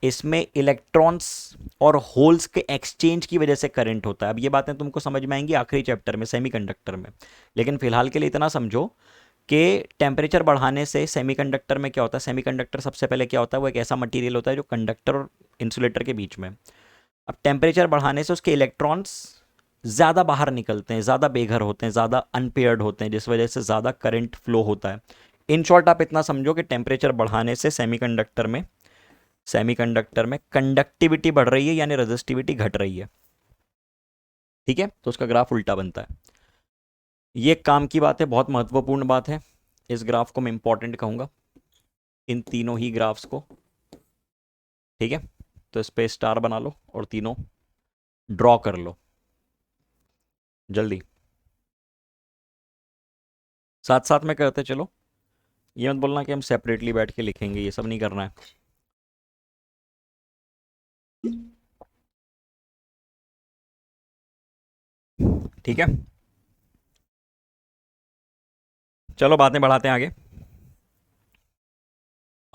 इसमें इलेक्ट्रॉन्स और होल्स के एक्सचेंज की वजह से करंट होता है। अब ये बातें तुमको समझ में आएंगी आखिरी चैप्टर में, सेमीकंडक्टर में। लेकिन फिलहाल के लिए इतना समझो कि टेम्परेचर बढ़ाने से सेमीकंडक्टर में क्या होता है, सेमीकंडक्टर सबसे पहले क्या होता है, वो एक ऐसा मटेरियल होता है जो कंडक्टर और इंसुलेटर के बीच में। अब टेम्परेचर बढ़ाने से उसके इलेक्ट्रॉन्स ज़्यादा बाहर निकलते हैं, ज़्यादा बेघर होते हैं, ज़्यादा अनपेयर्ड होते हैं, जिस वजह से ज़्यादा करंट फ्लो होता है। इन शॉर्ट आप इतना समझो कि टेम्परेचर बढ़ाने से सेमीकंडक्टर में कंडक्टिविटी बढ़ रही है, यानी रेजिस्टिविटी घट रही है, ठीक है। तो उसका ग्राफ उल्टा बनता है। ये काम की बात है, बहुत महत्वपूर्ण बात है। इस ग्राफ को मैं इंपॉर्टेंट कहूंगा, इन तीनों ही ग्राफ्स को, ठीक है। तो इस पे स्टार बना लो और तीनों ड्रॉ कर लो जल्दी, साथ साथ में करते चलो। ये मत बोलना कि हम सेपरेटली बैठ के लिखेंगे, ये सब नहीं करना है। ठीक है, चलो बातें बढ़ाते हैं आगे।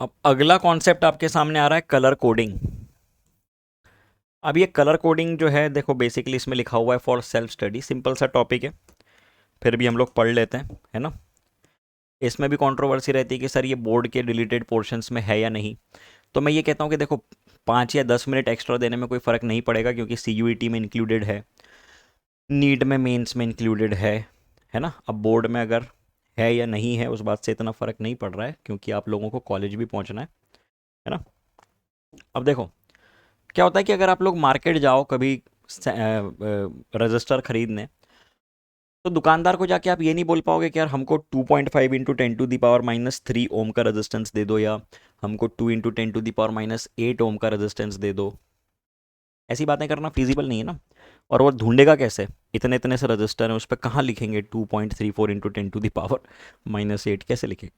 अब अगला कॉन्सेप्ट आपके सामने आ रहा है कलर कोडिंग। अब ये कलर कोडिंग जो है, देखो बेसिकली इसमें लिखा हुआ है फॉर सेल्फ स्टडी, सिंपल सा टॉपिक है, फिर भी हम लोग पढ़ लेते हैं, है ना। इसमें भी कंट्रोवर्सी रहती है कि सर ये बोर्ड के डिलीटेड पोर्शंस में है या नहीं। तो मैं ये कहता हूँ कि देखो 5 या 10 मिनट एक्स्ट्रा देने में कोई फ़र्क नहीं पड़ेगा, क्योंकि CUET में इंक्लूडेड है, नीट में, मेंस में इंक्लूडेड है ना। अब बोर्ड में अगर है या नहीं है उस बात से इतना फ़र्क नहीं पड़ रहा है, क्योंकि आप लोगों को कॉलेज भी पहुंचना है ना। अब देखो क्या होता है कि अगर आप लोग मार्केट जाओ कभी रजिस्टर खरीदने, तो दुकानदार को जाके आप ये नहीं बोल पाओगे कि यार हमको 2.5 इंटू 10⁻³ ओम का रेजिस्टेंस दे दो, या हमको 2 इंटू 10⁻8 ओम का रेजिस्टेंस दे दो। ऐसी बातें करना फिजिबल नहीं है ना। और वो ढूंढेगा कैसे, इतने इतने से रजिस्टर हैं, उस पर कहाँ लिखेंगे 2.34 इंटू 10⁻⁻8, कैसे लिखेंगे?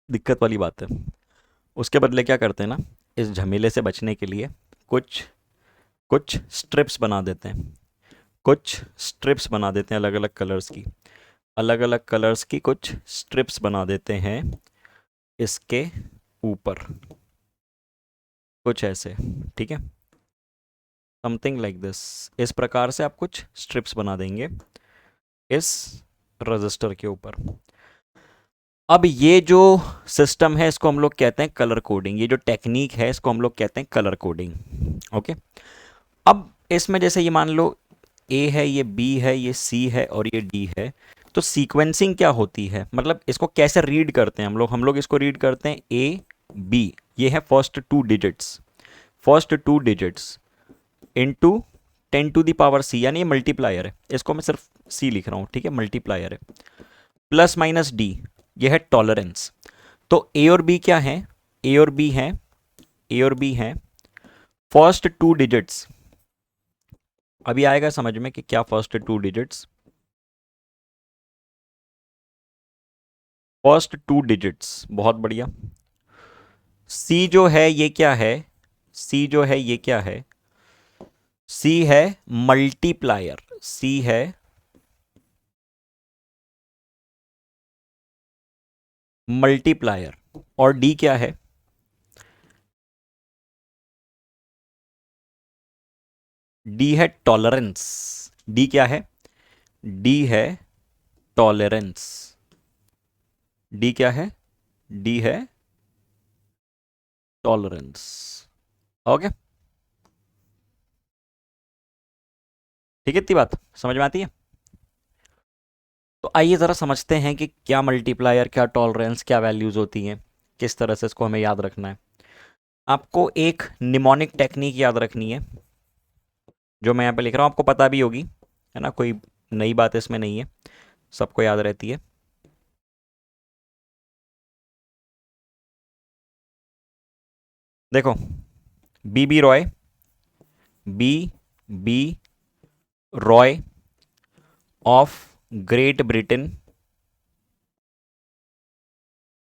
दिक्कत वाली बात है। उसके बदले क्या करते हैं ना, इस झमेले से बचने के लिए कुछ कुछ स्ट्रिप्स बना देते हैं, अलग अलग कलर्स की, कुछ स्ट्रिप्स बना देते हैं इसके ऊपर, कुछ ऐसे, ठीक है, समथिंग लाइक दिस। इस प्रकार से आप कुछ स्ट्रिप्स बना देंगे इस रजिस्टर के ऊपर। अब ये जो सिस्टम है इसको हम लोग कहते हैं कलर कोडिंग, ये जो टेक्निक है इसको हम लोग कहते हैं कलर कोडिंग। ओके, अब इसमें जैसे ये मान लो ए है, ये बी है, ये सी है और ये डी है, तो सीक्वेंसिंग क्या होती है, मतलब इसको कैसे रीड करते हैं हम लोग इसको रीड करते हैं ए बी, ये है first two digits, first two digits into 10 to the power c, यानी ये मल्टीप्लायर है, इसको मैं सिर्फ सी लिख रहा हूँ, ठीक है, मल्टीप्लायर है, प्लस माइनस डी, ये है टॉलरेंस। तो ए और बी क्या है, ए और बी है, ए और बी है फर्स्ट टू डिजिट्स। अभी आएगा समझ में कि क्या first two digits, first two digits, बहुत बढ़िया। सी जो है ये क्या है, सी जो है ये क्या है, सी है मल्टीप्लायर, सी है मल्टीप्लायर, और डी क्या है, डी है टॉलरेंस, डी क्या है, डी है टॉलरेंस, डी क्या है, डी है टॉलरेंस। ओके, ठीक है, इतनी बात समझ में आती है। तो आइए ज़रा समझते हैं कि क्या मल्टीप्लायर, क्या टॉलरेंस, क्या वैल्यूज़ होती हैं, किस तरह से इसको हमें याद रखना है। आपको एक निमोनिक टेक्निक याद रखनी है, जो मैं यहाँ पे लिख रहा हूँ, आपको पता भी होगी, है ना, कोई नई बात इसमें नहीं है, सबको याद रहती है। देखो, B B Roy, B B Roy of Great Britain,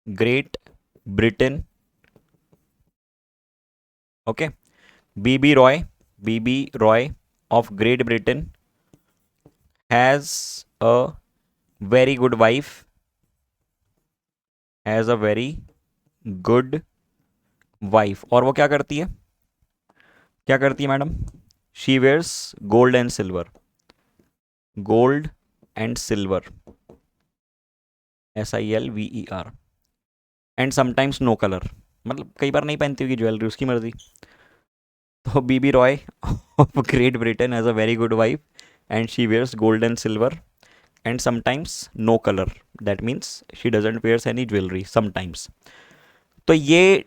Great Britain, okay, B B Roy, B B Roy of Great Britain has a very good wife, has a very good wife, और वो क्या करती है, क्या करती है madam, she wears gold and silver, gold and silver, SILVER, and sometimes no colour, मतलब कई बार नहीं पहनती होगी ज्वेलरी, उसकी मर्जी। तो Bibi Roy of Great Britain has a very good wife and she wears gold and silver and sometimes no colour, that means she doesn't wears any jewellery sometimes. तो ये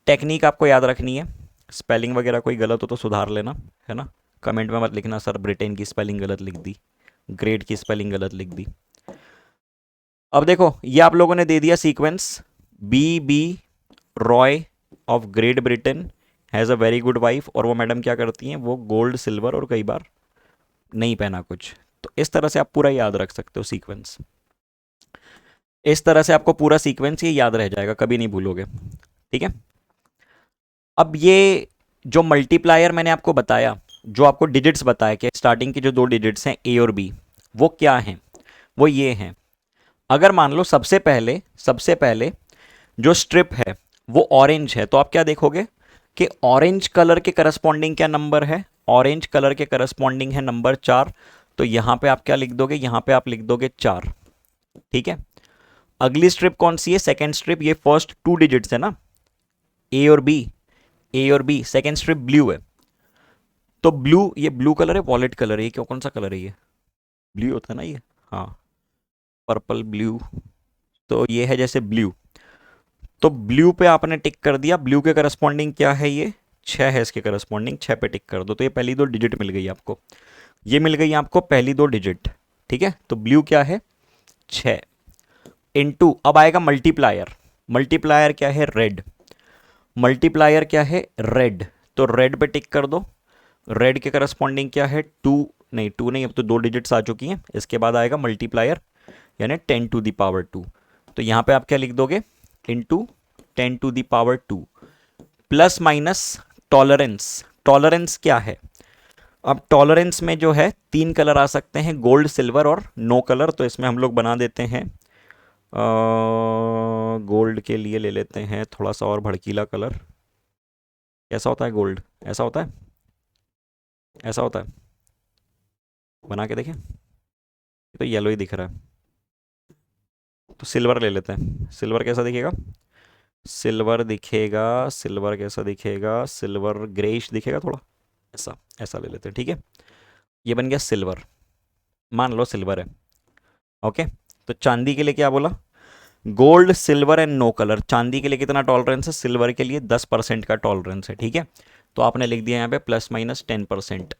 टेक्निक आपको याद रखनी है। स्पेलिंग वगैरह कोई गलत हो तो सुधार लेना, है ना, कमेंट में मत लिखना सर ब्रिटेन की स्पेलिंग गलत लिख दी, ग्रेट की स्पेलिंग गलत लिख दी। अब देखो ये आप लोगों ने दे दिया sequence, B B Roy of Great Britain has a very good wife, और वो मैडम क्या करती हैं, वो गोल्ड सिल्वर और कई बार नहीं पहना कुछ। तो इस तरह से आप पूरा याद रख सकते हो सीक्वेंस, इस तरह से आपको पूरा सीक्वेंस ये याद रह जाएगा, कभी नहीं भूलोगे, ठीक है। अब ये जो मल्टीप्लायर मैंने आपको बताया, जो आपको डिजिट्स बताया कि स्टार्टिंग के जो दो डिजिट्स हैं ए और बी, वो क्या हैं, वो ये हैं। अगर मान लो सबसे पहले जो स्ट्रिप है वो ऑरेंज है, तो आप क्या देखोगे कि ऑरेंज कलर के करस्पॉन्डिंग क्या नंबर है, ऑरेंज कलर के करस्पॉन्डिंग है नंबर 4, तो यहां पे आप क्या लिख दोगे, यहां पे आप लिख दोगे 4, ठीक है। अगली स्ट्रिप कौन सी है, सेकेंड स्ट्रिप, ये फर्स्ट टू डिजिट्स है ना, ए और बी, ए और बी, सेकेंड स्ट्रिप ब्लू है, तो ब्लू, ये ब्लू कलर है, वॉलेट कलर है, ये क्यों, कौन सा कलर है ये, ब्लू होता है ना ये, हाँ, पर्पल ब्लू, तो ये है जैसे ब्लू, तो ब्लू पे आपने टिक कर दिया, ब्लू के करस्पॉन्डिंग क्या है, ये 6 है, इसके करस्पॉन्डिंग 6 पे टिक कर दो, तो ये पहली दो डिजिट मिल गई आपको, ये मिल गई आपको पहली दो डिजिट, ठीक है। तो ब्लू क्या है 6 इनटू, अब आएगा मल्टीप्लायर, मल्टीप्लायर क्या है रेड, मल्टीप्लायर क्या है रेड, तो रेड पे टिक कर दो, रेड के करस्पॉन्डिंग क्या है 2, नहीं 2 नहीं, अब तो दो डिजिट्स आ चुकी हैं, इसके बाद आएगा मल्टीप्लायर यानी 10 to the power 2, तो यहाँ पे आप क्या लिख दोगे, into 10 to the power 2 plus minus tolerance, tolerance क्या है, अब टॉलरेंस में जो है 3 कलर आ सकते हैं, गोल्ड सिल्वर और नो कलर, तो इसमें हम लोग बना देते हैं, गोल्ड के लिए ले लेते हैं थोड़ा सा और भड़कीला कलर, कैसा होता है गोल्ड, ऐसा होता है, ऐसा होता है, बना के देखें, ये तो येलो ही दिख रहा है, तो सिल्वर ले लेते हैं। सिल्वर कैसा दिखेगा? सिल्वर दिखेगा, सिल्वर कैसा दिखेगा? सिल्वर ग्रेइश दिखेगा थोड़ा, ऐसा ऐसा ले लेते हैं, ठीक है। ये बन गया सिल्वर, मान लो सिल्वर है। ओके, तो चांदी के लिए क्या बोला? Gold, silver and no colour. चांदी के लिए कितना टॉलरेंस है? सिल्वर के लिए 10% का टॉलरेंस है, ठीक है। तो आपने लिख दिया यहाँ पे ±10%।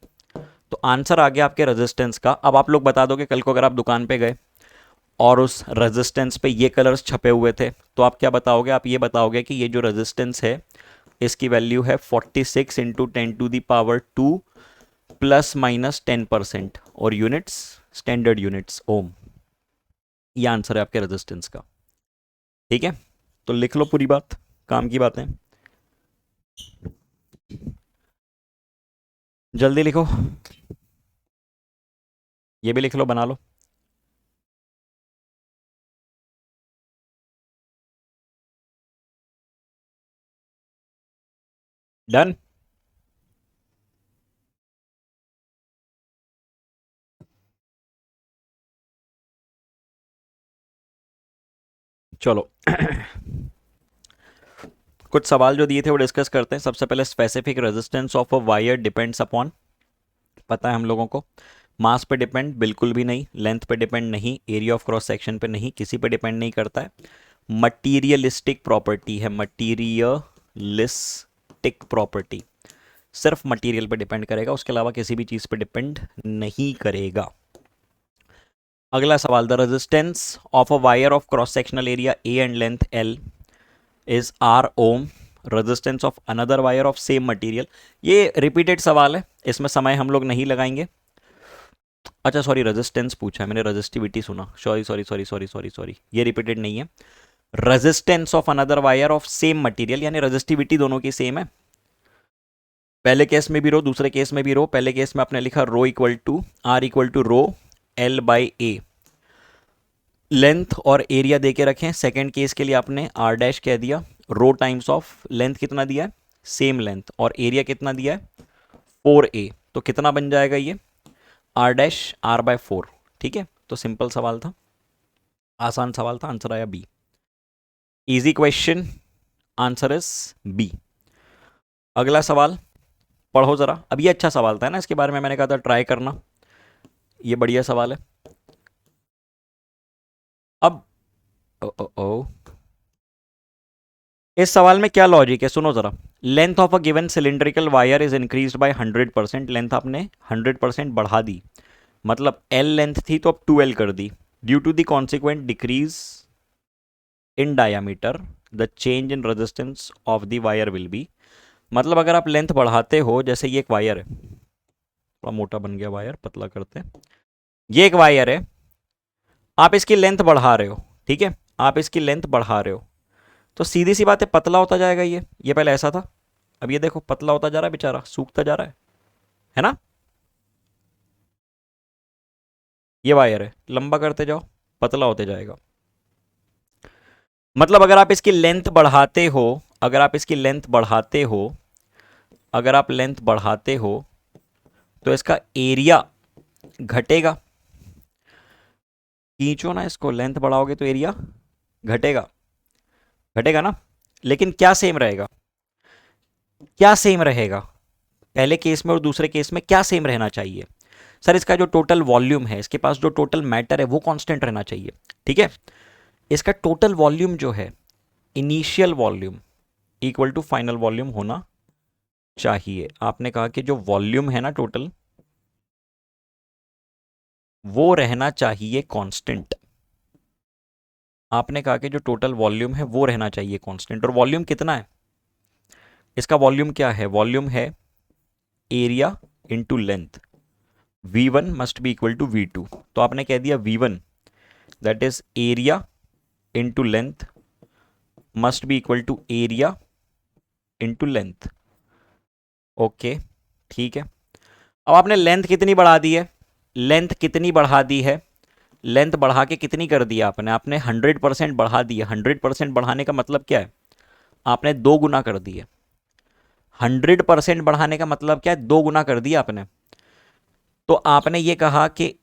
तो आंसर आ गया आपके रेजिस्टेंस का। अब आप लोग बता दोगे, कल को अगर आप दुकान पे गए और उस रेजिस्टेंस पे ये कलर्स छपे हुए थे, तो आप क्या बताओगे? आप ये बताओगे कि ये जो रेजिस्टेंस है इसकी वैल्यू है 46 इंटू 10⁻², ±10%, और यूनिट्स स्टैंडर्ड यूनिट्स ओम। ये आंसर है आपके रेजिस्टेंस का, ठीक है। तो लिख लो पूरी बात, काम की बातें, जल्दी लिखो। ये भी लिख लो, बना लो। डन। चलो कुछ सवाल जो दिए थे वो डिस्कस करते हैं। सबसे पहले specific resistance of a wire depends upon, पता है हम लोगों को। मास पे डिपेंड बिल्कुल भी नहीं, लेंथ पे डिपेंड नहीं, एरिया ऑफ क्रॉस सेक्शन पे नहीं, किसी पे डिपेंड नहीं करता है। मटीरियलिस्टिक प्रॉपर्टी है, मटीरियलिस्टिक प्रॉपर्टी, सिर्फ मटेरियल पे डिपेंड करेगा, उसके अलावा किसी भी चीज पे डिपेंड नहीं करेगा। अगला सवाल, the resistance of a wire of cross sectional area A and length L is R ohm, resistance of another wire of same material. ये रिपीटेड सवाल है, इसमें समय हम लोग नहीं लगाएंगे। अच्छा सॉरी, रेजिस्टेंस पूछा है मैंने, रेजिस्टिविटी सुना, sorry sorry sorry sorry sorry sorry, ये रिपीटेड नहीं है। Resistance of another wire of same material, यानी रेजिस्टिविटी दोनों की सेम है। पहले केस में भी रो, दूसरे केस में भी रो। पहले केस में आपने लिखा rho equal to R equal to rho L by A, length और एरिया दे के रखें। सेकेंड केस के लिए आपने आर डैश कह दिया, रो टाइम्स ऑफ लेंथ कितना दिया है? सेम लेंथ, और एरिया कितना दिया है? 4a। तो कितना बन जाएगा ये? आर डैश आर बाय 4, ठीक है। तो सिंपल सवाल था, आसान सवाल था, आंसर आया B. Easy question, answer is B. अगला सवाल पढ़ो जरा। अब ये अच्छा सवाल था ना, इसके बारे में मैंने कहा था ट्राई करना, ये बढ़िया सवाल है। अब ओ, ओ, ओ, इस सवाल में क्या लॉजिक है सुनो जरा। Length of a given cylindrical wire is increased by 100%, length आपने 100% बढ़ा दी, मतलब L लेंथ थी तो अब 2L कर दी। Due to the consequent decrease in diameter the change in resistance of the wire will be, मतलब अगर आप लेंथ बढ़ाते हो, जैसे ये एक वायर है, थोड़ा मोटा बन गया वायर, पतला करते हैं। ये एक वायर है, आप इसकी लेंथ बढ़ा रहे हो, ठीक है, आप इसकी लेंथ बढ़ा रहे हो, तो सीधी सी बात है पतला होता जाएगा। ये पहले ऐसा था, अब ये देखो पतला होता जा रहा है, बेचारा सूखता जा रहा है ना। ये वायर है, लंबा करते जाओ पतला होते जाएगा। मतलब अगर आप इसकी लेंथ बढ़ाते हो, अगर आप इसकी लेंथ बढ़ाते हो, अगर आप लेंथ बढ़ाते हो, तो इसका एरिया घटेगा। खींचो ना इसको, लेंथ बढ़ाओगे तो एरिया घटेगा, घटेगा ना। लेकिन क्या सेम रहेगा? क्या सेम रहेगा? पहले केस में और दूसरे केस में क्या सेम रहना चाहिए? सर इसका जो टोटल वॉल्यूम है, इसके पास जो टोटल मैटर है वो कांस्टेंट रहना चाहिए, ठीक है। इसका टोटल वॉल्यूम जो है, initial volume equal to final volume होना चाहिए। आपने कहा कि जो वॉल्यूम है ना टोटल, वो रहना चाहिए कांस्टेंट। आपने कहा कि जो टोटल वॉल्यूम है वो रहना चाहिए कांस्टेंट, और वॉल्यूम कितना है? इसका वॉल्यूम क्या है? वॉल्यूम है area into length, V1 must be equal to V2। तो आपने कह दिया V1 that is area into length must be equal to area into length. Okay ठीक है। अब आपने लेंथ कितनी बढ़ा दी है? लेंथ कितनी बढ़ा दी है? लेंथ बढ़ा के कितनी कर दी आपने? आपने 100% बढ़ा दी है। 100% बढ़ाने का मतलब क्या है? आपने 2 गुना कर दी है। 100% बढ़ाने का मतलब क्या है? 2 गुना कर दिया आपने। तो आपने ये कहा कि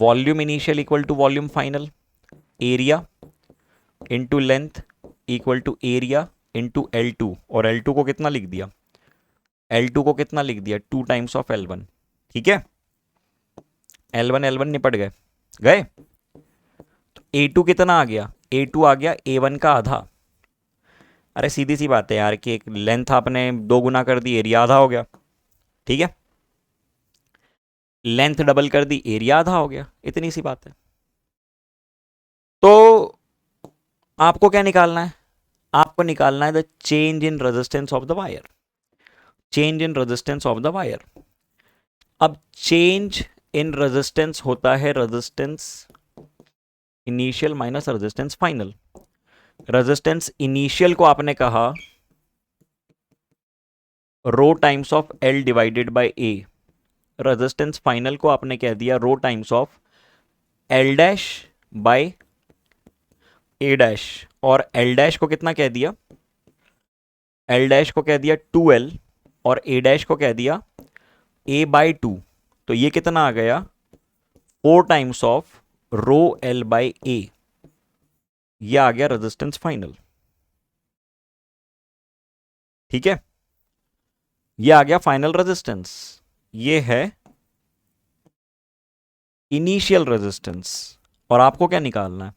volume initial equal to volume final, area into length equal to area into L2, और L2 को कितना लिख दिया, L2 को कितना लिख दिया, 2 टाइम्स ऑफ L1। ठीक है, L1 निपट गए गए। तो A2 कितना आ गया, A2 आ गया A1 का आधा। अरे सीधी सी बात है यार कि एक लेंथ आपने 2 गुना कर दी, एरिया आधा हो गया। ठीक है, लेंथ डबल कर दी, एरिया आधा हो गया, इतनी सी बात है। तो आपको क्या निकालना है, आपको निकालना है the change in resistance of the wire, change in resistance of the wire. अब चेंज इन रेजिस्टेंस होता है resistance initial minus resistance final. Resistance initial को आपने कहा rho times of L divided by A, resistance final को आपने कह दिया rho times of L dash by A dash, और L डैश को कितना कह दिया, L डैश को कह दिया 2L, और A डैश को कह दिया A बाई 2। तो ये कितना आ गया, 4 times of rho L by A, ये आ गया रेजिस्टेंस फाइनल। ठीक है, ये आ गया फाइनल रेजिस्टेंस, ये है इनिशियल रेजिस्टेंस। और आपको क्या निकालना है,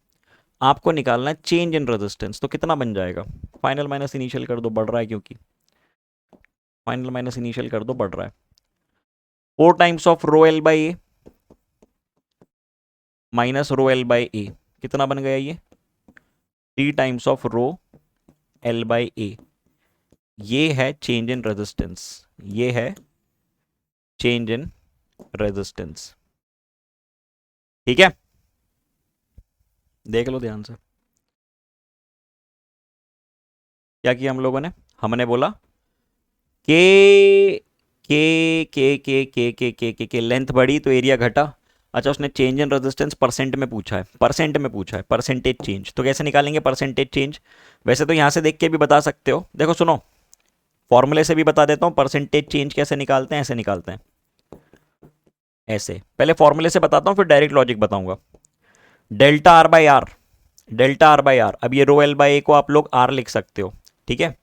आपको निकालना है चेंज इन रेजिस्टेंस। तो कितना बन जाएगा, फाइनल माइनस इनिशियल कर दो, बढ़ रहा है क्योंकि फाइनल माइनस इनिशियल कर दो, बढ़ रहा है। 4 times of rho L by A minus rho L by A, कितना बन गया ये, 3 times of rho L by A. ये है चेंज इन रेजिस्टेंस, ये है चेंज इन रेजिस्टेंस। ठीक है, देख लो ध्यान से क्या किया हम लोगों ने। हमने बोला के लेंथ बढ़ी तो एरिया घटा। अच्छा, उसने चेंज इन रेजिस्टेंस परसेंट में पूछा है, परसेंट में पूछा है, परसेंटेज चेंज। तो कैसे निकालेंगे परसेंटेज चेंज, वैसे तो यहां से देख के भी बता सकते हो। देखो सुनो, फॉर्मूले से भी बता देता हूं परसेंटेज चेंज कैसे निकालते हैं। ऐसे निकालते हैं, ऐसे पहले फॉर्मूले से बताता हूं, फिर डायरेक्ट लॉजिक बताऊंगा। Delta R by R, delta R by R, अब ये रो L बाई ए को आप लोग आर लिख सकते हो। ठीक है,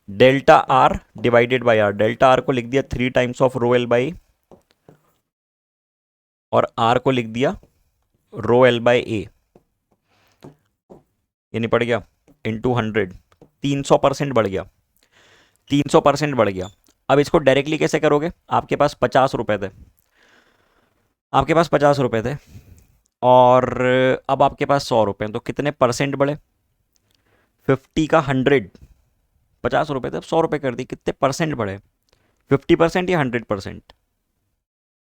delta R divided by R, delta R को लिख दिया 3 times of rho L by, और आर को लिख दिया रो L बाई ए, ये नहीं पड़ गया, इंटू 100, 300% बढ़ गया, 300% बढ़ गया। अब इसको डायरेक्टली कैसे करोगे, आपके पास 50 रुपए थे, आपके पास 50 रुपए थे, और अब आपके पास 100 रुपए, तो कितने परसेंट बढ़े, 50 का 100, 50 रुपए थे, अब 100 रुपए कर दी, कितने परसेंट बढ़े, 50% या 100%,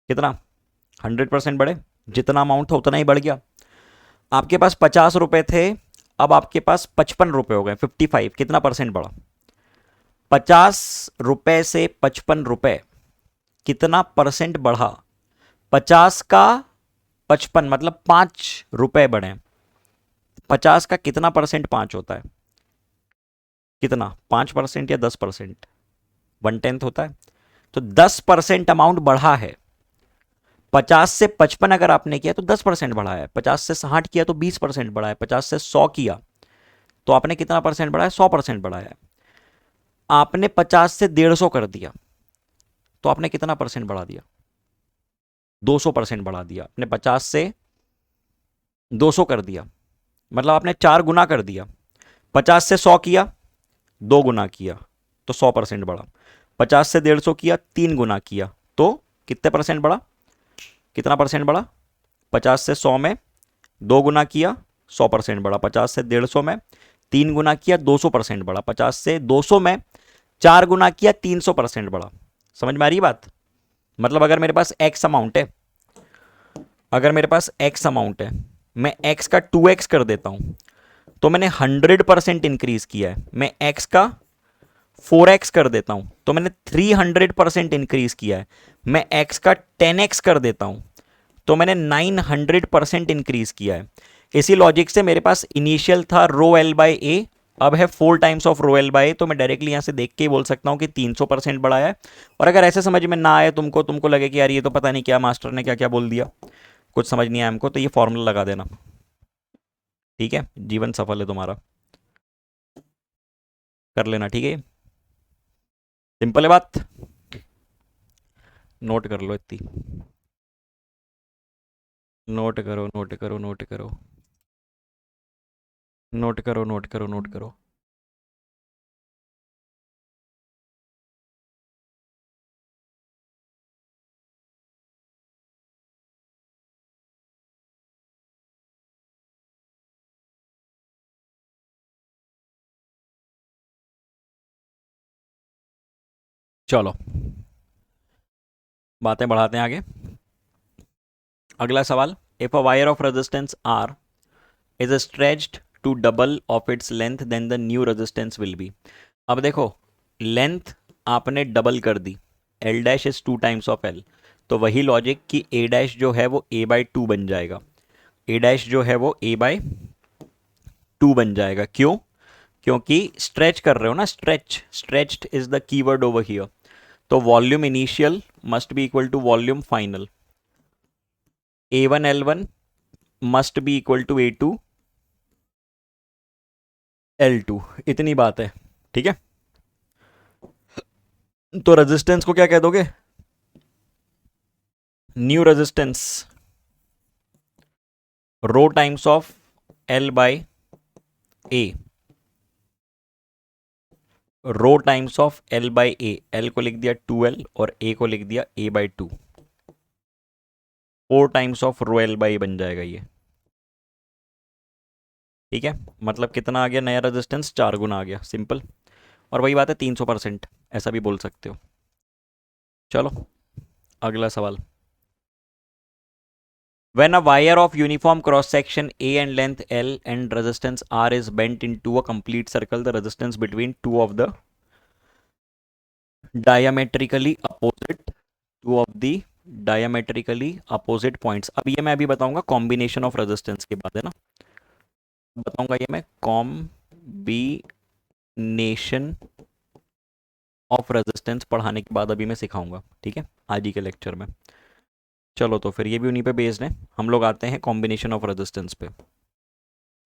कितना, 100% बढ़े, जितना अमाउंट था उतना ही बढ़ गया। आपके पास 50 रुपए थे, अब आपके पास 55 रुपए हो गए, 55, कितना परसेंट बढ़ा, 50 रुपए से 55 रुपए, कितना परसेंट बढ़ा, 50 का 55 मतलब 5 रुपए बढ़े। 50 का कितना परसेंट 5 होता है, कितना, 5% या 10%, 1/10 होता है। तो 10% अमाउंट बढ़ा है। 50 से 55 अगर आपने किया तो 10% बढ़ा है, 50 से 60 किया तो 20% बढ़ा है, 50 से 100 किया तो आपने कितना परसेंट बढ़ाया, 100% बढ़ाया है। आपने 50 से 150 कर दिया तो आपने कितना परसेंट बढ़ा दिया, 200% बढ़ा दिया। आपने 50 से 200 कर दिया, मतलब आपने 4 गुना कर दिया। 50 से 100 किया, 2 गुना किया तो 100% बढ़ा। 50 से 150 किया, 3 गुना किया तो कितने परसेंट बढ़ा, कितना परसेंट बढ़ा, 50 से 100 में 2 गुना किया, 100% बढ़ा। 50 से 150 में 3 गुना किया, 200% बढ़ा। 50 से 200 में 4 गुना किया, 300% बढ़ा। समझ में आ रही बात, मतलब अगर मेरे पास x अमाउंट है, अगर मेरे पास x अमाउंट है, मैं x का 2x कर देता हूं तो मैंने 100% इंक्रीज किया है। मैं x का 4x कर देता हूं तो मैंने 300% इंक्रीज किया है। मैं x का 10x कर देता हूं तो मैंने 900% इंक्रीज किया है। इसी लॉजिक से मेरे पास इनिशियल था रो L बाई ए, अब है 4 times of rho L by A, तो मैं डायरेक्टली यहां से देख के ही बोल सकता हूं कि 300% बढ़ाया है। और अगर ऐसे समझ में ना आए तुमको लगे कि यार ये तो पता नहीं क्या मास्टर ने क्या क्या बोल दिया, कुछ समझ नहीं आया हमको, तो ये फॉर्मूला लगा देना। ठीक है, जीवन सफल है तुम्हारा, कर लेना, ठीक है। सिंपल है बात, नोट कर लो इतनी, नोट करो नोट करो नोट करो नोट करो नोट करो नोट करो। चलो बातें बढ़ाते हैं आगे। अगला सवाल, if a wire of resistance R is stretched to double of its length then the new resistance will be. अब देखो, लेंथ आपने डबल कर दी, L dash is 2 times of L, तो वही लॉजिक कि ए डैश जो है वो ए बाई 2 बन जाएगा, ए डैश जो है वो ए बाई 2 बन जाएगा। क्यों? क्योंकि स्ट्रेच कर रहे हो ना, stretched is the keyword over here. तो volume initial must be equal to volume final, A1 L1 must be equal to A2 L2, इतनी बात है, ठीक है। तो रेजिस्टेंस को क्या कह दोगे? New resistance rho times of L by A, rho times of L by A, L को लिख दिया 2L और A को लिख दिया A by 2, 4 times of rho L by बन जाएगा ये, ठीक है। मतलब कितना आ गया नया रेजिस्टेंस? 4 गुना आ गया, सिंपल। और वही बात है 300%, ऐसा भी बोल सकते हो। चलो अगला सवाल, when a wire of uniform cross section A and length L and resistance R is bent into a complete circle, the resistance between two of the diametrically opposite points। अब ये मैं अभी बताऊंगा कॉम्बिनेशन ऑफ रेजिस्टेंस के बाद, है ना, बताऊंगा ये मैं कॉम्बिनेशन ऑफ रेजिस्टेंस पढ़ाने के बाद अभी मैं सिखाऊंगा, ठीक है, आज ही के लेक्चर में। चलो तो फिर ये भी उन्हीं पे बेस्ड है, हम लोग आते हैं कॉम्बिनेशन ऑफ रेजिस्टेंस पे,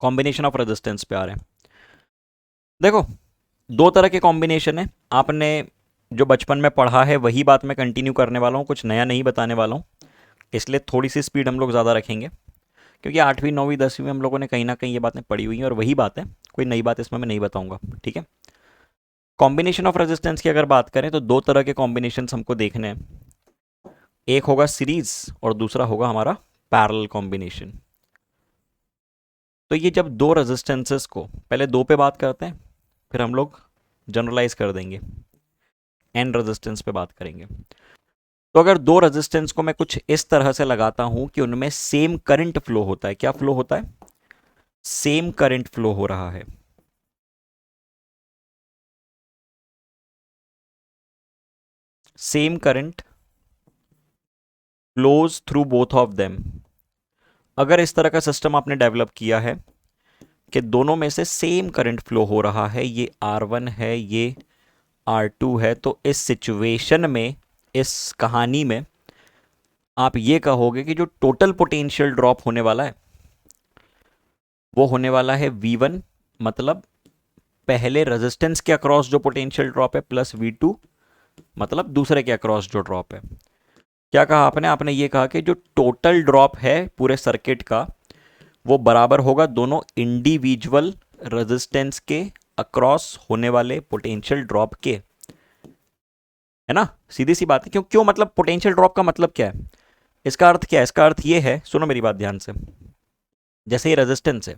कॉम्बिनेशन ऑफ रेजिस्टेंस पे आ रहे हैं। देखो, दो तरह के कॉम्बिनेशन है, आपने जो बचपन में पढ़ा है वही बात मैं कंटिन्यू करने वाला हूँ, कुछ नया नहीं बताने वाला हूँ, इसलिए थोड़ी सी स्पीड हम लोग ज़्यादा रखेंगे, क्योंकि 8वीं 9वीं 10वीं में हम लोगों ने कहीं ना कहीं ये बातें पढ़ी हुई हैं और वही बात है, कोई नई बात इसमें मैं नहीं बताऊंगा, ठीक है। कॉम्बिनेशन ऑफ रेजिस्टेंस की अगर बात करें तो दो तरह के कॉम्बिनेशन हमको देखने हैं, एक होगा सीरीज और दूसरा होगा हमारा पैरेलल कॉम्बिनेशन। तो ये जब दो रेजिस्टेंसेस को, पहले दो पे बात करते हैं, फिर हम लोग जनरलाइज कर देंगे, एन रेजिस्टेंस पे बात करेंगे। तो अगर दो रेजिस्टेंस को मैं कुछ इस तरह से लगाता हूं कि उनमें सेम करंट फ्लो होता है, क्या फ्लो होता है? सेम करंट फ्लो हो रहा है, same current flows through both of them. अगर इस तरह का सिस्टम आपने डेवलप किया है कि दोनों में से सेम करंट फ्लो हो रहा है, ये R1 है, ये R2 है, तो इस सिचुएशन में, इस कहानी में आप ये कहोगे कि जो टोटल पोटेंशियल ड्रॉप होने वाला है वो होने वाला है V1, मतलब पहले रेजिस्टेंस के अक्रॉस जो पोटेंशियल ड्रॉप है, प्लस V2 मतलब दूसरे के अक्रॉस जो ड्रॉप है। क्या कहा आपने? आपने ये कहा कि जो टोटल ड्रॉप है पूरे सर्किट का वो बराबर होगा दोनों इंडिविजुअल रेजिस्टेंस के अक्रॉस होने वाले पोटेंशियल ड्रॉप के, है ना, सीधी सी बात है। क्यों क्यों मतलब पोटेंशियल ड्रॉप का मतलब क्या है? इसका अर्थ क्या है? इसका अर्थ ये है, सुनो मेरी बात ध्यान से, जैसे ये रेजिस्टेंस है,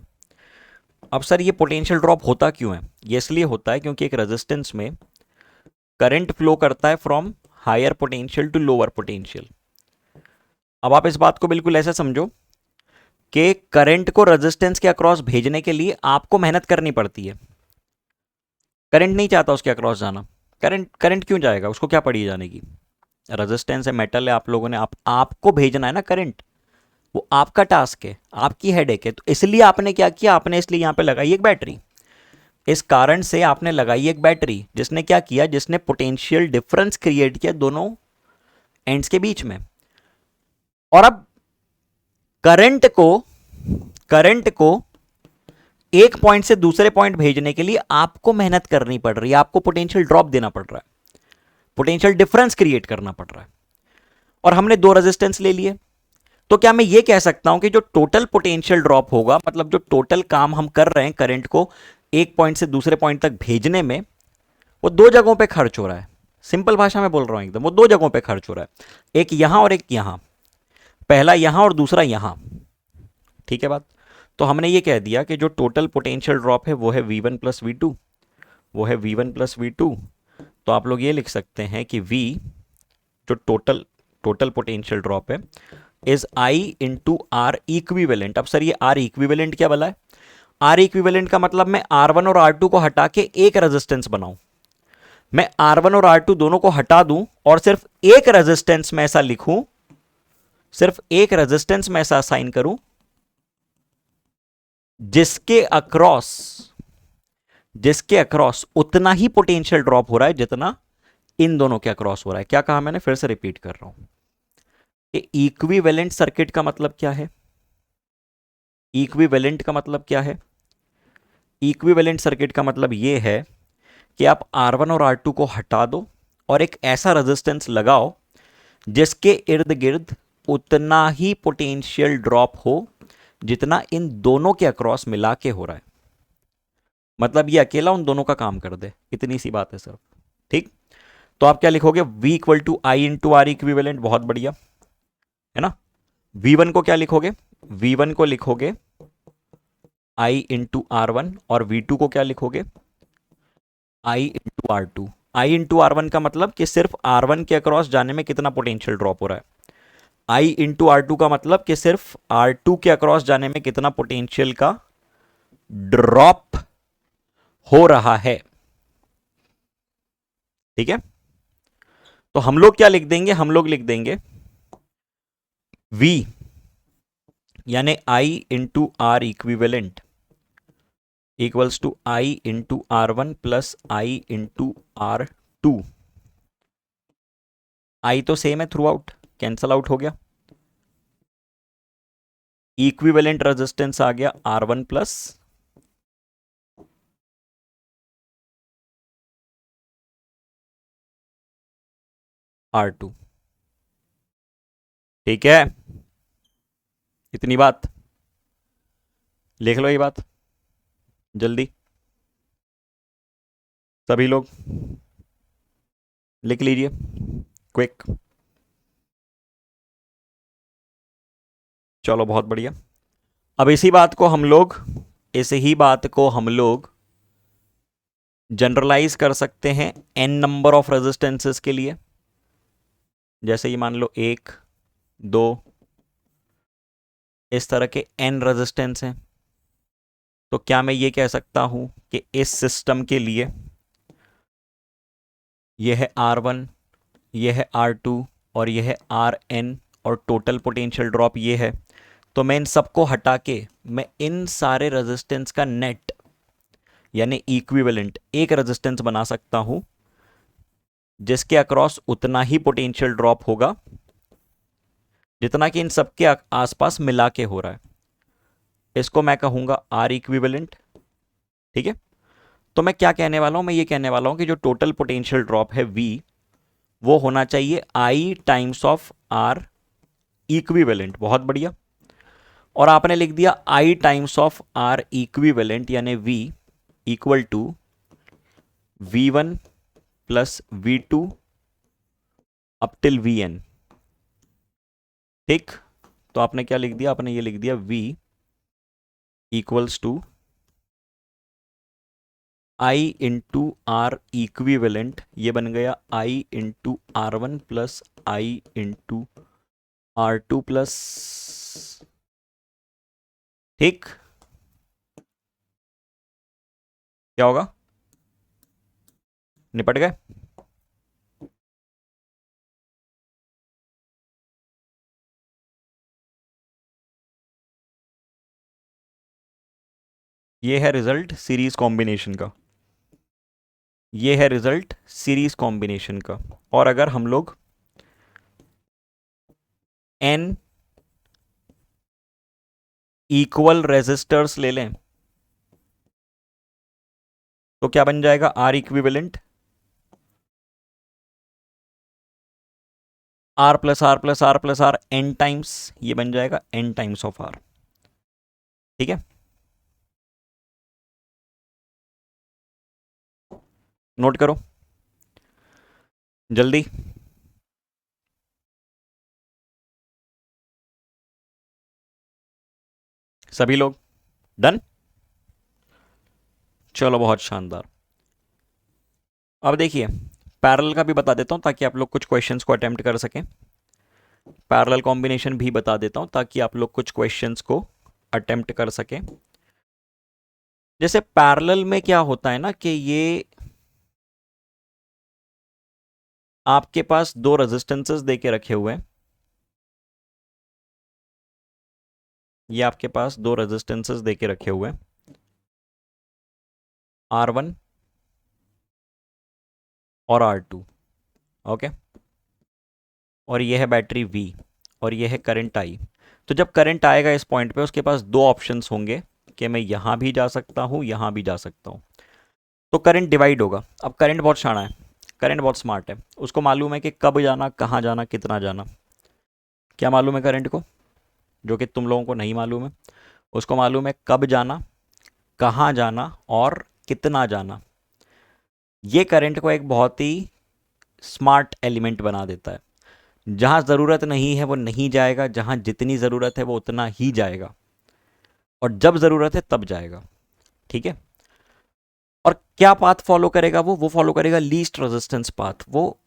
अब सर ये पोटेंशियल ड्रॉप होता क्यों है? ये इसलिए होता है क्योंकि एक रेजिस्टेंस में करंट फ्लो करता है from higher potential to lower potential. अब आप इस बात को बिल्कुल ऐसे समझो कि करंट को रेजिस्टेंस के अक्रॉस भेजने के लिए आपको मेहनत करनी पड़ती है, करंट नहीं चाहता उसके अक्रॉस जाना, करंट करंट क्यों जाएगा, उसको क्या पड़ी जाने की? रेजिस्टेंस है, मेटल है, आप लोगों ने आपको भेजना है ना करंट, वो आपका टास्क है, आपकी हेडेक है। तो इसलिए आपने क्या किया? आपने इसलिए यहां पे लगाई एक बैटरी, इस कारण से आपने लगाई एक बैटरी, जिसने क्या किया? जिसने पोटेंशियल डिफरेंस क्रिएट किया दोनों एंड्स के बीच में। और अब करंट को एक पॉइंट से दूसरे पॉइंट भेजने के लिए आपको मेहनत करनी पड़ रही है, आपको पोटेंशियल ड्रॉप देना पड़ रहा है, पोटेंशियल डिफरेंस क्रिएट करना पड़ रहा है। और हमने दो रेजिस्टेंस ले लिए, तो क्या मैं ये कह सकता हूं कि जो टोटल पोटेंशियल ड्रॉप होगा, मतलब जो टोटल काम हम कर रहे हैं करंट को एक पॉइंट से दूसरे पॉइंट तक भेजने में, वो दो जगहों पे खर्च हो रहा है। सिंपल भाषा में बोल रहा हूं एकदम, वो दो जगहों पे खर्च हो रहा है, एक यहां और एक यहां, पहला यहां और दूसरा यहां। ठीक है बात। तो हमने ये कह दिया कि जो टोटल पोटेंशियल ड्रॉप है वो है V1 प्लस V2, वो है V1 प्लस V2। तो आप लोग ये लिख सकते हैं कि V, जो टोटल टोटल पोटेंशियल ड्रॉप है, is I into R equivalent. अब सर ये आर इक्विवेलेंट क्या बोला है? आर इक्विवेलेंट का मतलब मैं R1 और R2 को हटा के एक रेजिस्टेंस बनाऊं, मैं R1 और R2 दोनों को हटा दूं और सिर्फ एक रेजिस्टेंस में ऐसा लिखूं, सिर्फ एक रेजिस्टेंस में ऐसा असाइन करूं जिसके अक्रॉस उतना ही पोटेंशियल ड्रॉप हो रहा है जितना इन दोनों के अक्रॉस हो रहा है। क्या कहा मैंने? फिर से रिपीट कर रहा हूं कि इक्विवेलेंट सर्किट का मतलब क्या है? इक्विवेलेंट का मतलब क्या है? इक्विवेलेंट सर्किट का मतलब यह है कि आप R1 और R2 को हटा दो और एक ऐसा रेजिस्टेंस लगाओ जिसके इर्द गिर्द उतना ही पोटेंशियल ड्रॉप हो जितना इन दोनों के अक्रॉस मिला के हो रहा है। मतलब ये अकेला उन दोनों का काम कर दे, इतनी सी बात है सर। ठीक। तो आप क्या लिखोगे? V equal to I into R equivalent. बहुत बढ़िया है ना। V1 को क्या लिखोगे? V1 को लिखोगे I इंटू R1 और V2 को क्या लिखोगे? I into R2। I into R1 का मतलब कि सिर्फ R1 के अक्रॉस जाने में कितना पोटेंशियल ड्रॉप हो रहा है। I इंटू R2 का मतलब कि सिर्फ R2 के अक्रॉस जाने में कितना पोटेंशियल का ड्रॉप हो रहा है। ठीक है। तो हम लोग क्या लिख देंगे? हम लोग लिख देंगे V यानी I into R equivalent equals to I into R1 plus I into R2। I तो सेम है थ्रू आउट, कैंसल आउट हो गया। इक्विवेलेंट रेजिस्टेंस आ गया R1 प्लस R2। ठीक है, इतनी बात लिख लो, ये बात जल्दी सभी लोग लिख लीजिए, क्विक। चलो बहुत बढ़िया। अब इसी बात को हम लोग जनरलाइज कर सकते हैं n नंबर ऑफ रेजिस्टेंसेस के लिए। जैसे ये मान लो 1 2 इस तरह के n रेजिस्टेंस हैं। तो क्या मैं ये कह सकता हूं कि इस सिस्टम के लिए यह है R1, यह है R2 और यह है Rn और टोटल पोटेंशियल ड्रॉप ये है। तो मैं इन सबको हटा के मैं इन सारे रेजिस्टेंस का नेट यानी इक्विवेलेंट एक रेजिस्टेंस बना सकता हूं जिसके अक्रॉस उतना ही पोटेंशियल ड्रॉप होगा जितना कि इन सबके आसपास मिला के हो रहा है। इसको मैं कहूंगा आर इक्विवेलेंट। ठीक है। तो मैं क्या कहने वाला हूं? मैं ये कहने वाला हूं कि जो टोटल पोटेंशियल ड्रॉप है V, वो होना चाहिए I times of R equivalent. बहुत बढ़िया। और आपने लिख दिया I times of R equivalent यानी V equal to V1 plus V2 up till Vn। ठीक। तो आपने क्या लिख दिया? आपने ये लिख दिया V equals to I into R equivalent, ये बन गया I into R1 plus I into R2 plus. ठीक। क्या होगा? निपट गए? ये है रिजल्ट सीरीज कॉम्बिनेशन का, ये है रिजल्ट सीरीज कॉम्बिनेशन का। और अगर हम लोग n इक्वल रेजिस्टर्स ले लें तो क्या बन जाएगा, R equivalent R plus R plus R plus R N times, ये बन जाएगा एन टाइम्स ऑफ आर। ठीक है, नोट करो जल्दी। सभी लोग डन? चलो बहुत शानदार। अब देखिए पैरेलल का भी बता देता हूं ताकि आप लोग कुछ क्वेश्चंस को अटेम्प्ट कर सकें। पैरेलल कॉम्बिनेशन भी बता देता हूं ताकि आप लोग कुछ क्वेश्चंस को अटेम्प्ट कर सकें। जैसे पैरेलल में क्या होता है ना कि ये आपके पास दो रेजिस्टेंसेस दे के रखे हुए हैं, ये आपके पास दो रेजिस्टेंसेस दे के रखे हुए हैं, R1 और R2। ओके, और ये है बैटरी V और ये है करंट I। तो जब करंट आएगा इस पॉइंट पे उसके पास दो ऑप्शंस होंगे कि मैं यहां भी जा सकता हूं, यहां भी जा सकता हूं। तो करंट डिवाइड होगा। अब करंट बहुत शाना है, करंट बहुत स्मार्ट है, उसको मालूम है कि कब जाना, कहाँ जाना, कितना जाना। क्या मालूम है करंट को, जो कि तुम लोगों को नहीं मालूम है? उसको मालूम है कब जाना, कहाँ जाना और कितना जाना। ये करंट को एक बहुत ही स्मार्ट एलिमेंट बना देता है। जहां ज़रूरत नहीं है वो नहीं जाएगा, जहां जितनी ज़रूरत है वो उतना ही जाएगा, और जब ज़रूरत है तब जाएगा। ठीक है, और क्या पाथ फॉलो करेगा वो फॉलो करेगा लीस्ट रेजिस्टेंस पाथ। वो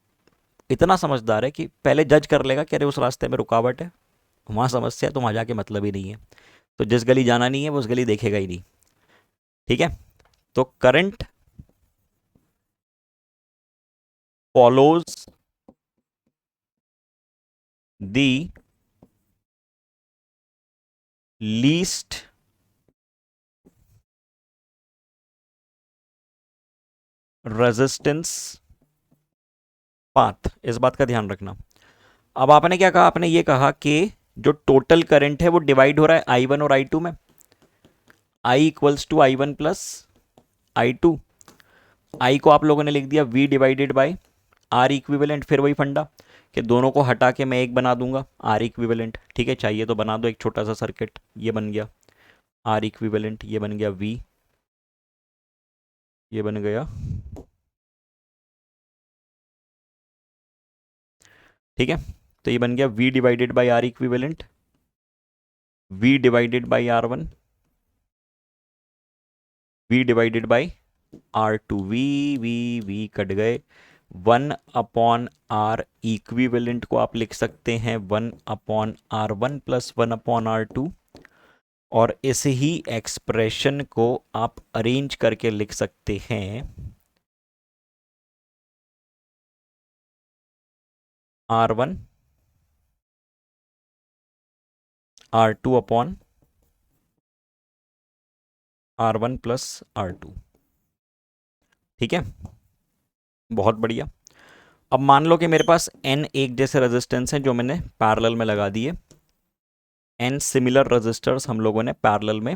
इतना समझदार है कि पहले जज कर लेगा कि अरे उस रास्ते में रुकावट है, वहां समस्या है, तो वहां जाके मतलब ही नहीं है। तो जिस गली जाना नहीं है वो उस गली देखेगा ही नहीं। ठीक है, तो current follows the least resistance path, इस बात का ध्यान रखना। अब आपने क्या कहा, आपने ये कहा कि जो टोटल करंट है वो डिवाइड हो रहा है I1 और I2 में, I equals to I1 plus I2। I को आप लोगों ने लिख दिया V divided by R equivalent. फिर वही फंडा कि दोनों को हटा के मैं एक बना दूंगा R इक्विवेलेंट। ठीक है, चाहिए तो बना दो एक छोटा सा सर्किट, ये बन गया R इक्विवेलेंट, ये बन गया V, ये बन गया। ठीक है, तो ये बन गया V divided by R equivalent, V divided by R1, V divided by R2। V cut गए। 1/R इक्विवेलेंट को आप लिख सकते हैं 1/R1 प्लस 1/R2, और इस ही एक्सप्रेशन को आप अरेंज करके लिख सकते हैं R1 R2 upon R1 plus R2। ठीक है, बहुत बढ़िया। अब मान लो कि मेरे पास n एक जैसे रेजिस्टेंस हैं जो मैंने पैरेलल में लगा दिए, n सिमिलर रेजिस्टर्स हम लोगों ने पैरेलल में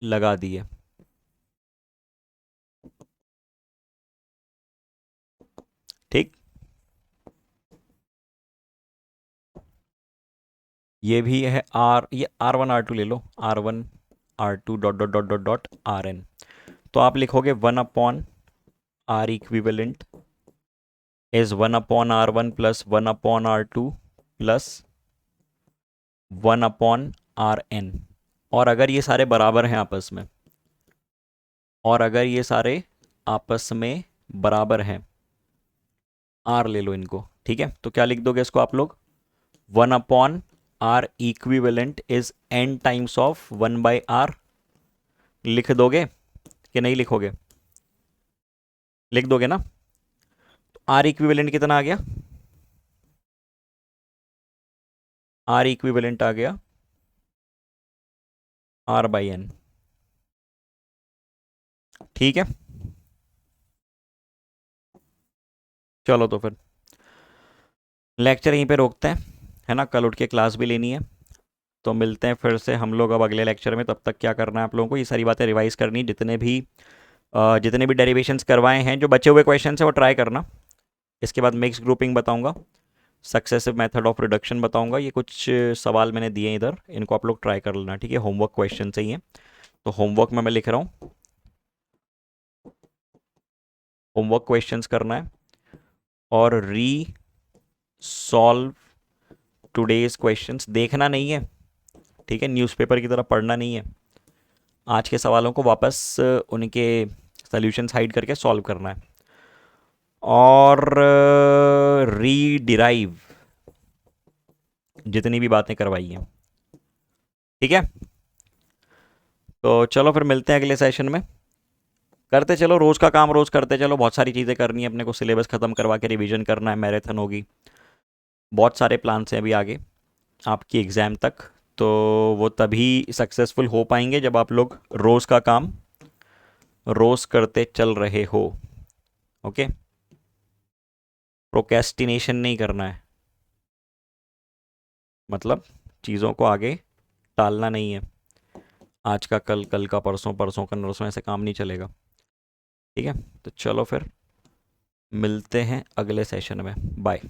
लगा दिए। ठीक, ये भी है R, ये R1 R2 ले लो, R1 R2 dot dot dot dot dot RN। तो आप लिखोगे 1/R equivalent is 1/R1 plus 1/R2 plus 1/RN। और अगर ये सारे बराबर हैं आपस में, और अगर ये सारे आपस में बराबर हैं, R ले लो इनको। ठीक है, तो क्या लिख दोगे इसको आप लोग, 1/R equivalent is n times of 1/R। लिख दोगे कि नहीं लिखोगे? लिख दोगे ना? तो R इक्विवेलेंट कितना आ गया? R इक्विवेलेंट आ गया R/N। ठीक है, चलो तो फिर लेक्चर यहीं पे रोकते हैं, है ना? कल उठ के क्लास भी लेनी है। तो मिलते हैं फिर से हम लोग अब अगले लेक्चर में। तब तक क्या करना है आप लोगों को, ये सारी बातें रिवाइज करनी है, जितने भी डेरिवेशंस करवाए हैं, जो बचे हुए क्वेश्चन है वो ट्राई करना। इसके बाद मिक्स ग्रुपिंग बताऊंगा, सक्सेसिव मेथड ऑफ रिडक्शन बताऊंगा। ये कुछ सवाल मैंने दिए हैं इधर, इनको आप लोग ट्राई कर लेना, ठीक है। होमवर्क क्वेश्चन चाहिए, तो होमवर्क में मैं लिख रहा हूँ, होमवर्क क्वेश्चंस करना है और री सॉल्व टुडेज क्वेश्चंस। देखना नहीं है, ठीक है, न्यूज़पेपर की तरह पढ़ना नहीं है। आज के सवालों को वापस उनके सॉल्यूशंस हाइड करके सॉल्व करना है। और रीडिराइव जितनी भी बातें करवाई हैं, ठीक है। तो चलो फिर मिलते हैं अगले सेशन में। करते चलो, रोज़ का काम रोज़ करते चलो, बहुत सारी चीज़ें करनी है अपने को, सिलेबस ख़त्म करवा के रिवीजन करना है, मैराथन होगी, बहुत सारे प्लान्स हैं अभी आगे आपकी एग्ज़ाम तक। तो वो तभी सक्सेसफुल हो पाएंगे जब आप लोग रोज़ का काम रोज़ करते चल रहे हो, ओके। प्रोकेस्टिनेशन नहीं करना है, मतलब चीज़ों को आगे टालना नहीं है। आज का कल, कल का परसों, परसों का नरसों, ऐसे काम नहीं चलेगा, ठीक है। तो चलो फिर मिलते हैं अगले सेशन में, बाय।